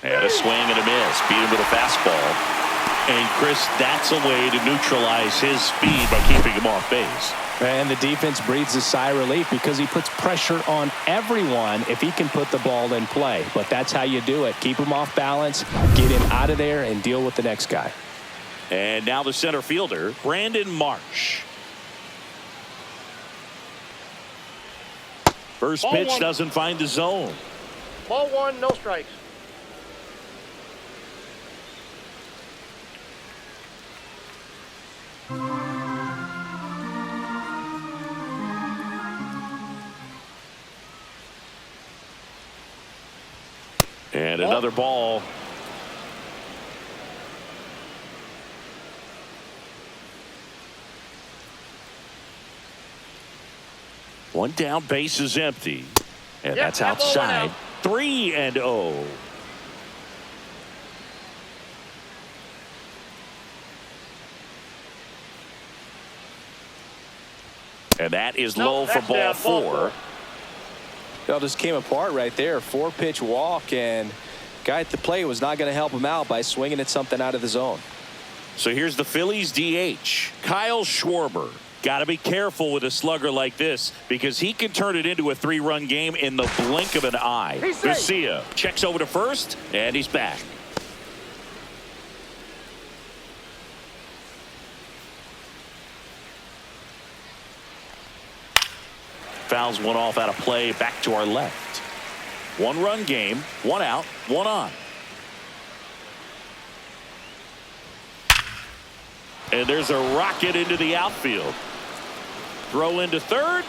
And a swing and a miss. Beat him with a fastball. And Chris, that's a way to neutralize his speed by keeping him off base. And the defense breathes a sigh of relief because he puts pressure on everyone if he can put the ball in play. But that's how you do it. Keep him off balance, get him out of there, and deal with the next guy. And now the center fielder, Brandon Marsh. First pitch doesn't find the zone. Ball 1, no strikes. And another ball. One down, base is empty. And that's outside. 3-0. And that is low for ball 4. It all just came apart right there. 4-pitch walk, and guy at the plate was not going to help him out by swinging at something out of the zone. So here's the Phillies DH, Kyle Schwarber. Got to be careful with a slugger like this because he can turn it into a 3-run game in the blink of an eye. Garcia checks over to first, and he's back. Fouls one off out of play, back to our left. 1-run game, 1 out, 1 on. And there's a rocket into the outfield. Throw into third.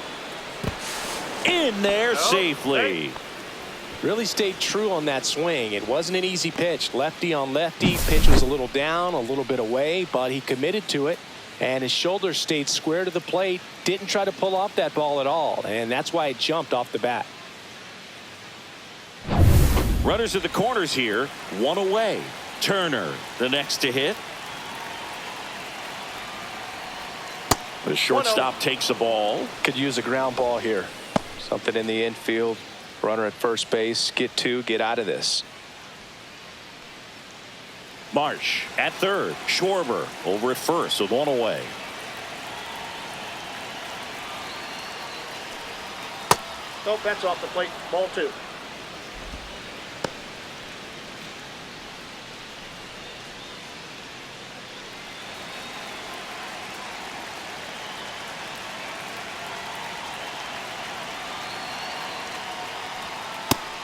In there safely. Really stayed true on that swing. It wasn't an easy pitch. Lefty on lefty. Pitch was a little down, a little bit away, but he committed to it. And his shoulder stayed square to the plate. Didn't try to pull off that ball at all. And that's why it jumped off the bat. Runners at the corners here. 1 away. Turner, the next to hit. The shortstop takes the ball. Could use a ground ball here. Something in the infield. Runner at first base. Get 2. Get out of this. Marsh at third. Schwarber over at first with 1 away. Nope, that's off the plate. Ball 2.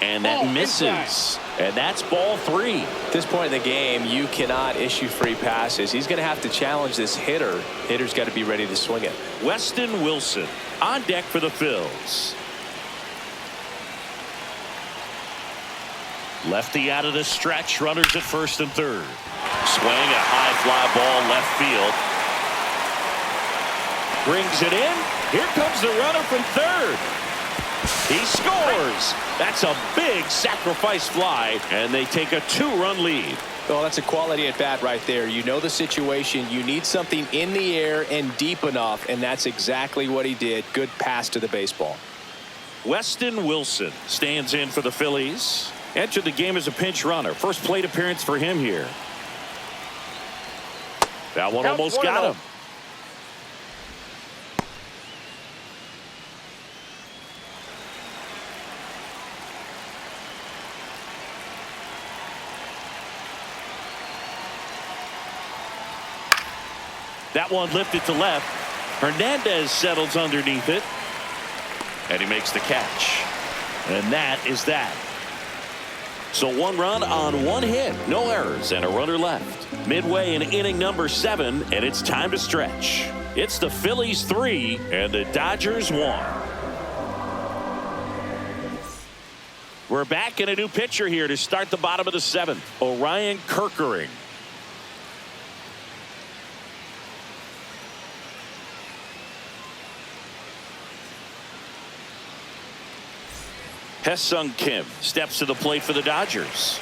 And that misses. And that's ball 3. At this point in the game, you cannot issue free passes. He's going to have to challenge this hitter. Hitter's got to be ready to swing it. Weston Wilson on deck for the Phils. Lefty out of the stretch. Runners at first and third. Swing, a high fly ball left field. Brings it in. Here comes the runner from third. He scores. That's a big sacrifice fly, and they take a 2-run lead. Oh, that's a quality at bat right there. You know the situation. You need something in the air and deep enough, and that's exactly what he did. Good pass to the baseball. Weston Wilson stands in for the Phillies. Entered the game as a pinch runner. First plate appearance for him here. That one almost got him. That one lifted to left. Hernandez settles underneath it. And he makes the catch. And that is that. So 1 run on 1 hit, no errors, and a runner left. Midway in inning number 7, and it's time to stretch. It's the Phillies 3 and the Dodgers 1. We're back in a new pitcher here to start the bottom of the 7th. Orion Kerkering. Hesung Kim steps to the plate for the Dodgers.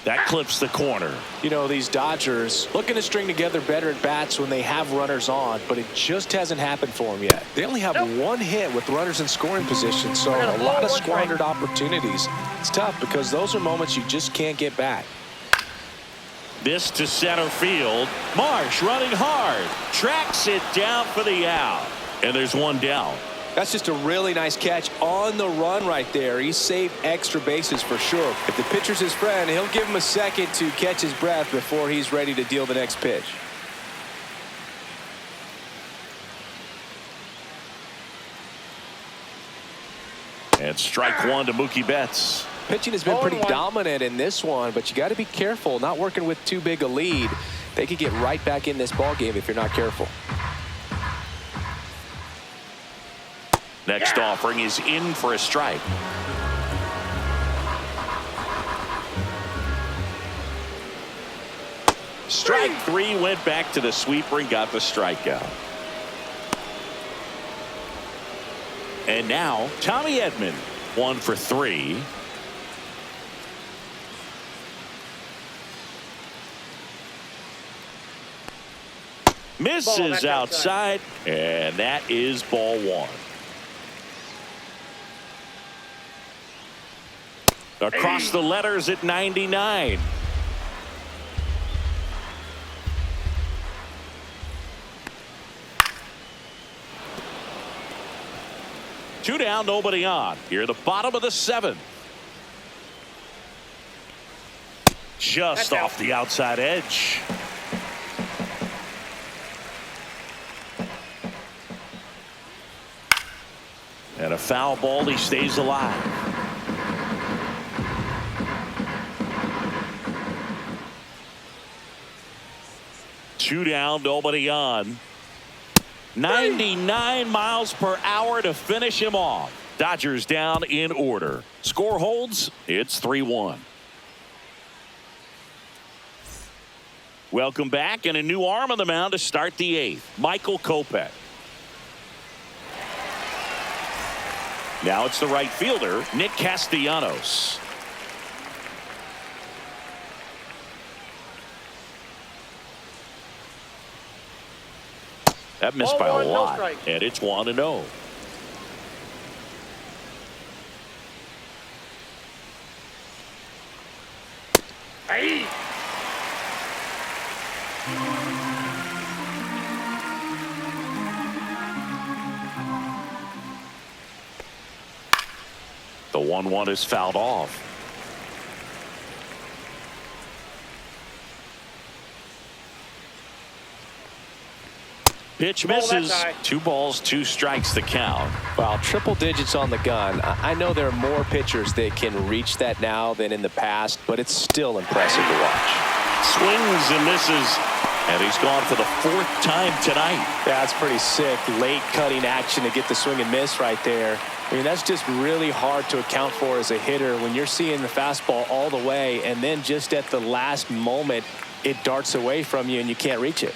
That clips the corner. You know, these Dodgers looking to string together better at bats when they have runners on, but it just hasn't happened for them yet. They only have 1 hit with runners in scoring position, so a lot of squandered opportunities. It's tough because those are moments you just can't get back. This to center field. Marsh running hard. Tracks it down for the out. And there's 1 down. That's just a really nice catch on the run right there. He saved extra bases for sure. If the pitcher's his friend, he'll give him a second to catch his breath before he's ready to deal the next pitch. And strike 1 to Mookie Betts. Pitching has been pretty dominant in this one, but you got to be careful. Not working with too big a lead. They could get right back in this ball game if you're not careful. Next offering is in for a strike. Strike 3 went back to the sweeper and got the strikeout. And now Tommy Edman, 1 for 3. Misses outside, and that is ball 1. Across the letters at 99. Two down, nobody on. Here, the bottom of the 7th. Just off the outside edge. And a foul ball, he stays alive. Two down, nobody on. 99 miles per hour to finish him off. Dodgers down in order. Score holds, it's 3-1. Welcome back, and a new arm on the mound to start the 8th. Michael Kopech. Now it's the right fielder, Nick Castellanos. That missed by a lot, and it's 1-0. Hey. The 1-1 is fouled off. Pitch misses. 2 balls, 2 strikes the count. Wow, triple digits on the gun. I know there are more pitchers that can reach that now than in the past, but it's still impressive to watch. Swings and misses, and he's gone for the 4th time tonight. That's pretty sick. Late cutting action to get the swing and miss right there. I mean, that's just really hard to account for as a hitter when you're seeing the fastball all the way, and then just at the last moment, it darts away from you and you can't reach it.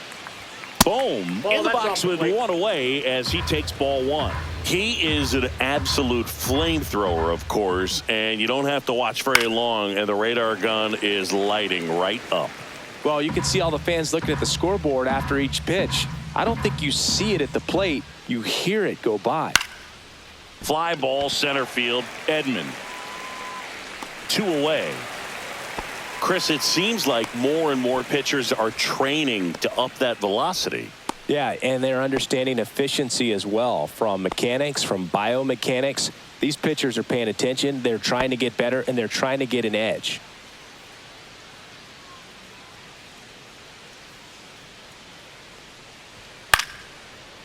Boom, in the box with 1 away as he takes ball 1. He is an absolute flamethrower, of course, and you don't have to watch very long, and the radar gun is lighting right up. Well, you can see all the fans looking at the scoreboard after each pitch. I don't think you see it at the plate. You hear it go by. Fly ball center field, Edman. 2 away. Chris, it seems like more and more pitchers are training to up that velocity. Yeah, and they're understanding efficiency as well, from mechanics, from biomechanics. These pitchers are paying attention. They're trying to get better, and they're trying to get an edge.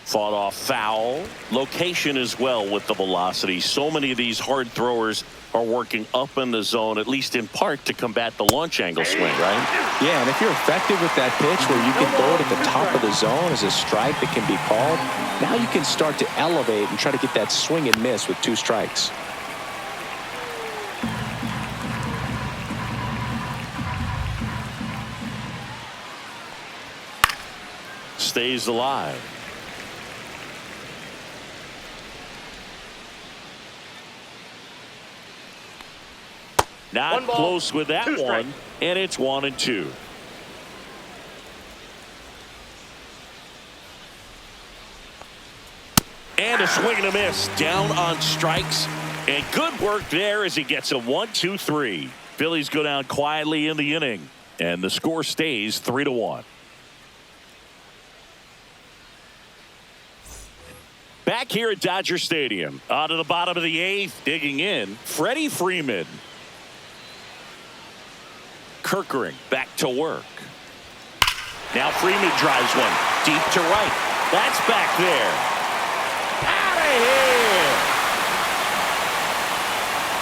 Fought off foul. Location as well with the velocity. So many of these hard throwers are working up in the zone, at least in part, to combat the launch angle swing, right? Yeah, and if you're effective with that pitch where you can throw it at the top of the zone as a strike that can be called, now you can start to elevate and try to get that swing and miss with 2 strikes. Stays alive. Not close with that one, and it's 1-2. And a swing and a miss down on strikes, and good work there as he gets a 1-2-3. Phillies go down quietly in the inning, and the score stays 3-1. Back here at Dodger Stadium, out of the bottom of the 8th, digging in, Freddie Freeman. Kirkering back to work. Now Freeman drives one deep to right. That's back there. Out of here.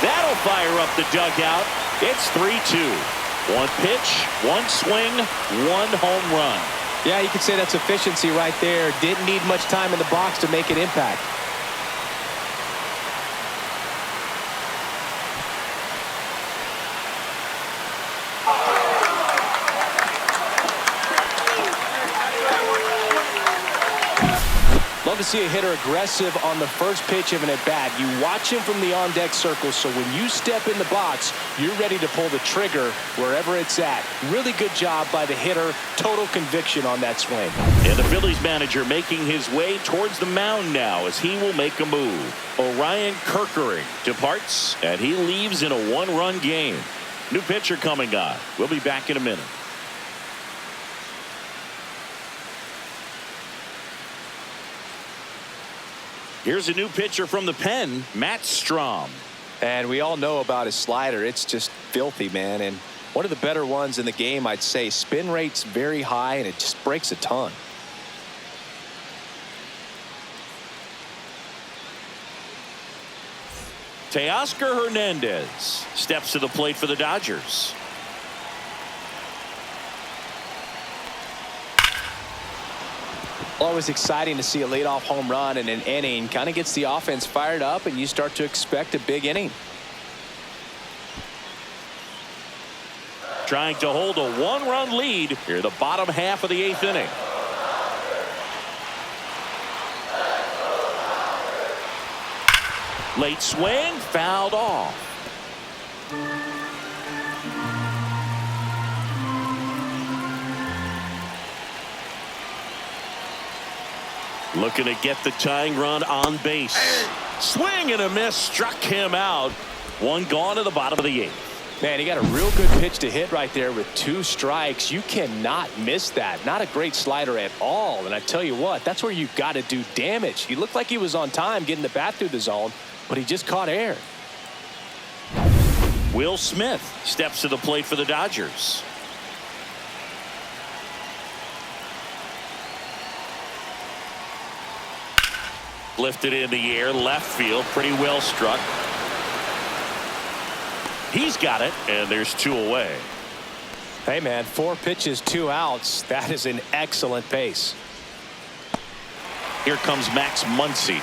That'll fire up the dugout. It's 3-2. 1 pitch, 1 swing, 1 home run. Yeah, you could say that's efficiency right there. Didn't need much time in the box to make an impact. Love to see a hitter aggressive on the first pitch of an at-bat. You watch him from the on-deck circle, so when you step in the box, you're ready to pull the trigger wherever it's at. Really good job by the hitter. Total conviction on that swing. And the Phillies manager making his way towards the mound now as he will make a move. Orion Kirkering departs, and he leaves in a 1-run game. New pitcher coming on. We'll be back in a minute. Here's a new pitcher from the pen, Matt Strom. And we all know about his slider. It's just filthy, man. And one of the better ones in the game, I'd say. Spin rate's very high, and it just breaks a ton. Teoscar Hernandez steps to the plate for the Dodgers. Always exciting to see a leadoff home run in an inning. Kind of gets the offense fired up, and you start to expect a big inning. Trying to hold a 1-run lead here, the bottom half of the 8th inning. Late swing, fouled off. Looking to get the tying run on base. Swing and a miss, struck him out. 1 gone to the bottom of the 8th. Man, he got a real good pitch to hit right there with 2 strikes. You cannot miss that. Not a great slider at all. And I tell you what, that's where you've got to do damage. He looked like he was on time getting the bat through the zone, but he just caught air. Will Smith steps to the plate for the Dodgers. Lifted in the air, left field, pretty well struck. He's got it, and there's 2 away. Hey, man, 4 pitches, 2 outs. That is an excellent pace. Here comes Max Muncy.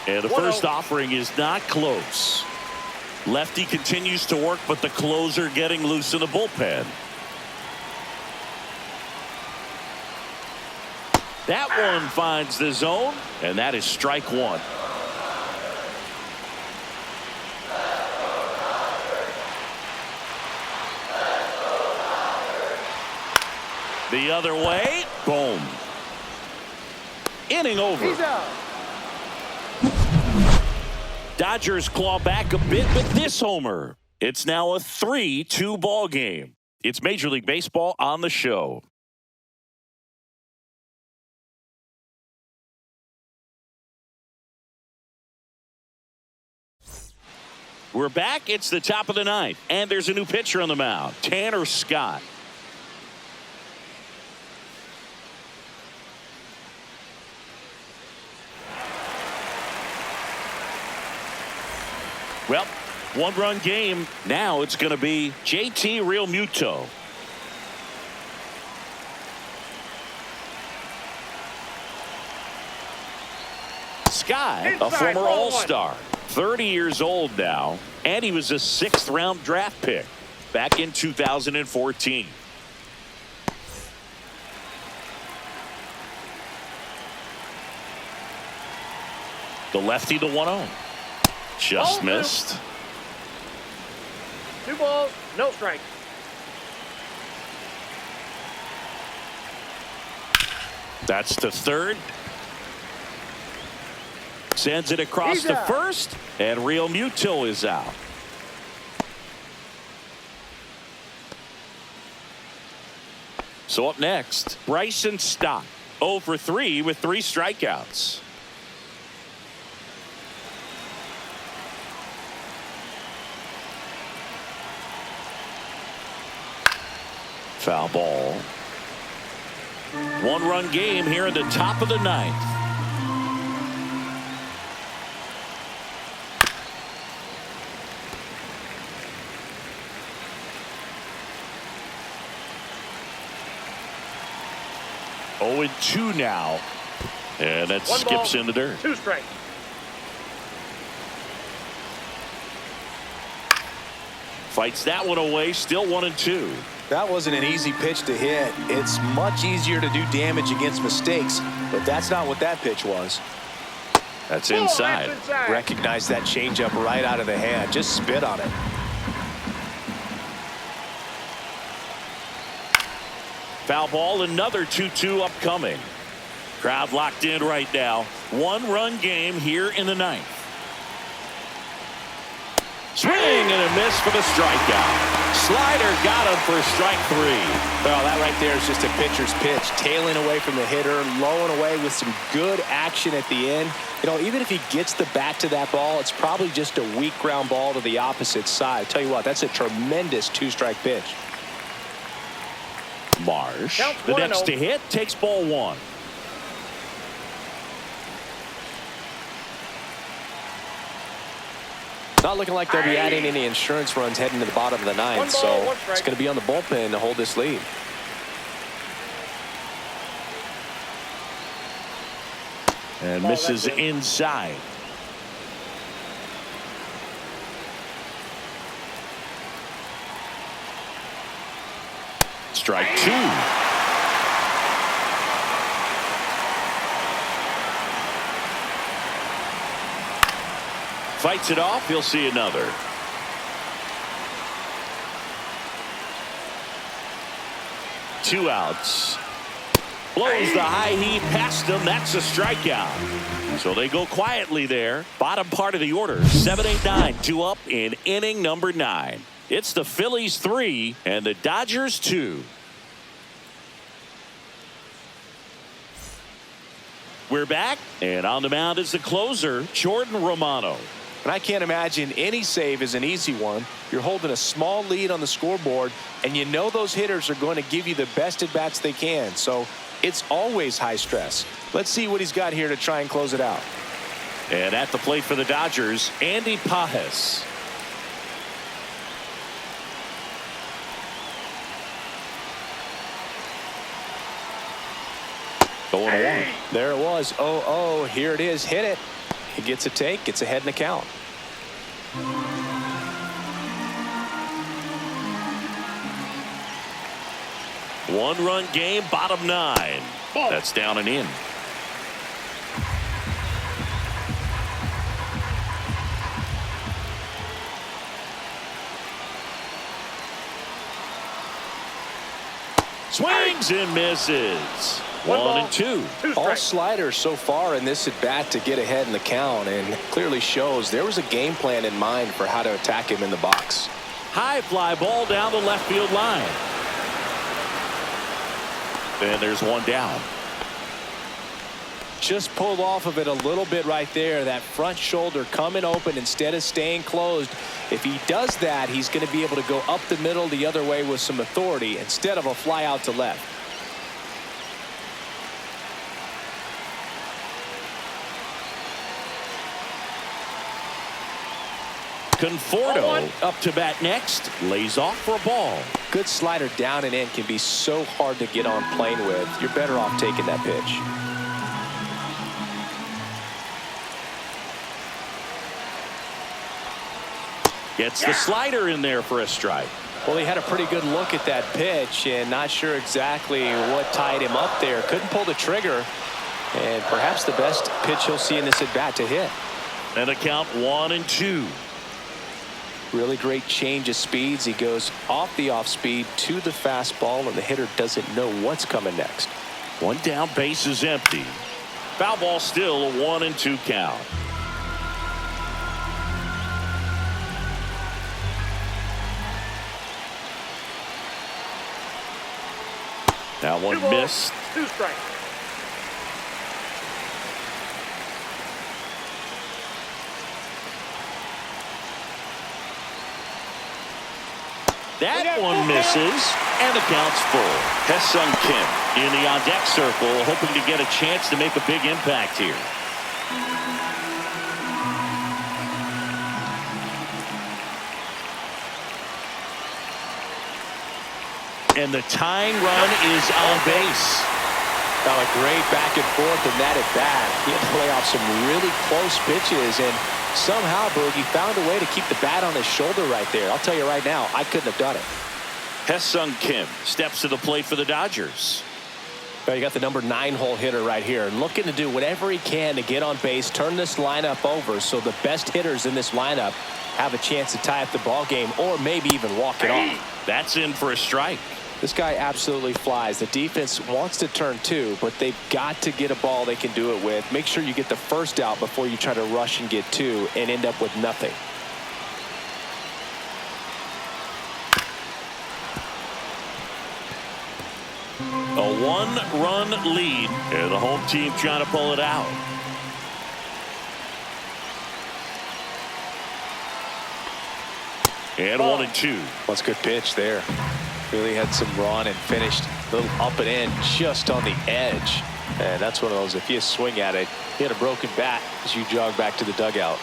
And the first offering is not close. Lefty continues to work, but the closer getting loose in the bullpen. That one finds the zone, and that is strike 1. The other way, boom. Inning over. He's out. Dodgers claw back a bit with this homer. It's now a 3-2 ball game. It's Major League Baseball on the show. We're back. It's the top of the ninth, and there's a new pitcher on the mound, Tanner Scott. Well, one-run game. Now it's going to be JT Realmuto. Scott, a former All-Star, 30 years old now, and he was a 6th-round draft pick back in 2014. The lefty, the 1-0. Just missed. 2 balls, no strike. That's to third. Sends it across to first, and Realmuto is out. So up next, Bryson Stott, 0 for 3 with 3 strikeouts. Foul ball. One-run game here in the top of the ninth. Oh, and 2 now. And that skips in the dirt. 2 strikes. Fights that one away. Still 1-2. That wasn't an easy pitch to hit. It's much easier to do damage against mistakes, but that's not what that pitch was. That's inside. Recognize that changeup right out of the hand. Just spit on it. Foul ball, another 2-2 upcoming. Crowd locked in right now. One-run game here in the ninth. Swing and a miss for the strikeout. Slider got him for strike 3. Well, that right there is just a pitcher's pitch. Tailing away from the hitter, lowing away with some good action at the end. You know, even if he gets the bat to that ball, it's probably just a weak ground ball to the opposite side. I tell you what, that's a tremendous 2-strike pitch. Marsh, the next to hit, takes ball 1. Not looking like they'll be adding any insurance runs heading to the bottom of the ninth, so it's going to be on the bullpen to hold this lead. And misses inside. Strike 2. Fights it off. He'll see another. Two outs. Blows the high heat past him. That's a strikeout. So they go quietly there. Bottom part of the order. 7, 8, 9. 2 up in inning number 9. It's the Phillies 3 and the Dodgers 2. We're back, and on the mound is the closer, Jordan Romano. And I can't imagine any save is an easy one. You're holding a small lead on the scoreboard, and you know those hitters are going to give you the best at-bats they can. So it's always high stress. Let's see what he's got here to try and close it out. And at the plate for the Dodgers, Andy Pajes. Going away. There it was. 0-0. Here it is. Hit it. He gets a take. Gets ahead in the count. One-run game, bottom 9. That's down and in. Swings and misses. 1 and 2. All sliders so far in this at bat to get ahead in the count, and clearly shows there was a game plan in mind for how to attack him in the box. High fly ball down the left field line. And there's one down. Just pulled off of it a little bit right there. That front shoulder coming open instead of staying closed. If he does that, he's going to be able to go up the middle the other way with some authority instead of a fly out to left. Conforto up to bat next. Lays off for a ball. Good slider down and in can be so hard to get on plane with. You're better off taking that pitch. Gets the slider in there for a strike. Well, he had a pretty good look at that pitch and not sure exactly what tied him up there. Couldn't pull the trigger, and perhaps the best pitch he'll see in this at bat to hit. And a count 1-2. Really great change of speeds. He goes off the off speed to the fastball, and the hitter doesn't know what's coming next. One down, base is empty. Foul ball, still a 1-2 count. Now one missed. 2 strikes. That one misses, and the count's full. Hesung Kim in the on-deck circle, hoping to get a chance to make a big impact here. And the tying run is on base. Now a great back and forth in that at bat. He had to play off some really close pitches, and somehow Boogie found a way to keep the bat on his shoulder right there. I'll tell you right now, I couldn't have done it. Hesung Kim steps to the plate for the Dodgers. Well, you got the number 9 hole hitter right here, looking to do whatever he can to get on base, turn this lineup over so the best hitters in this lineup have a chance to tie up the ball game or maybe even walk it off. That's in for a strike. This guy absolutely flies. The defense wants to turn 2, but they've got to get a ball they can do it with. Make sure you get the first out before you try to rush and get 2 and end up with nothing. A 1-run lead, and the home team trying to pull it out. And 1-2. That's a good pitch there. Really had some run and finished a little up and in just on the edge. And that's one of those, if you swing at it, you had a broken bat as you jog back to the dugout.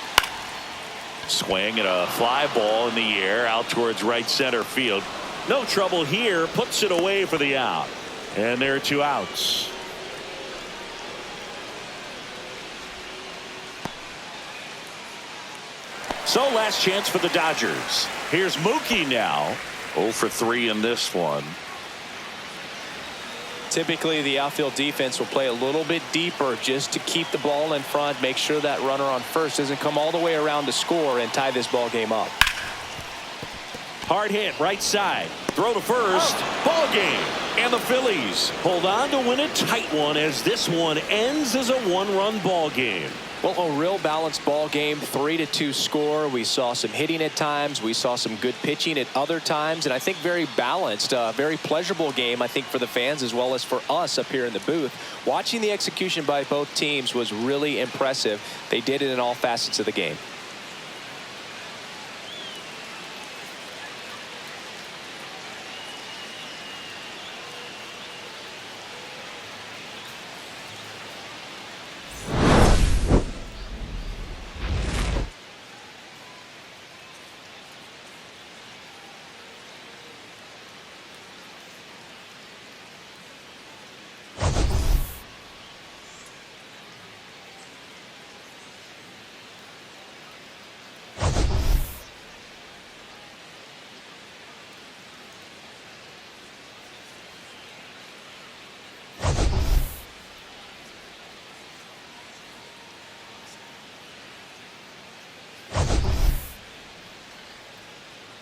Swing and a fly ball in the air out towards right center field. No trouble here. Puts it away for the out. And there are 2 outs. So last chance for the Dodgers. Here's Mookie now. 0 for 3 in this one. Typically the outfield defense will play a little bit deeper just to keep the ball in front, make sure that runner on first doesn't come all the way around to score and tie this ball game up. Hard hit right side. Throw to first. Ball game. And the Phillies hold on to win a tight one as this one ends as a 1-run ball game. Well, a real balanced ball game, 3-2 score. We saw some hitting at times. We saw some good pitching at other times. And I think very balanced, very pleasurable game, I think, for the fans as well as for us up here in the booth. Watching the execution by both teams was really impressive. They did it in all facets of the game.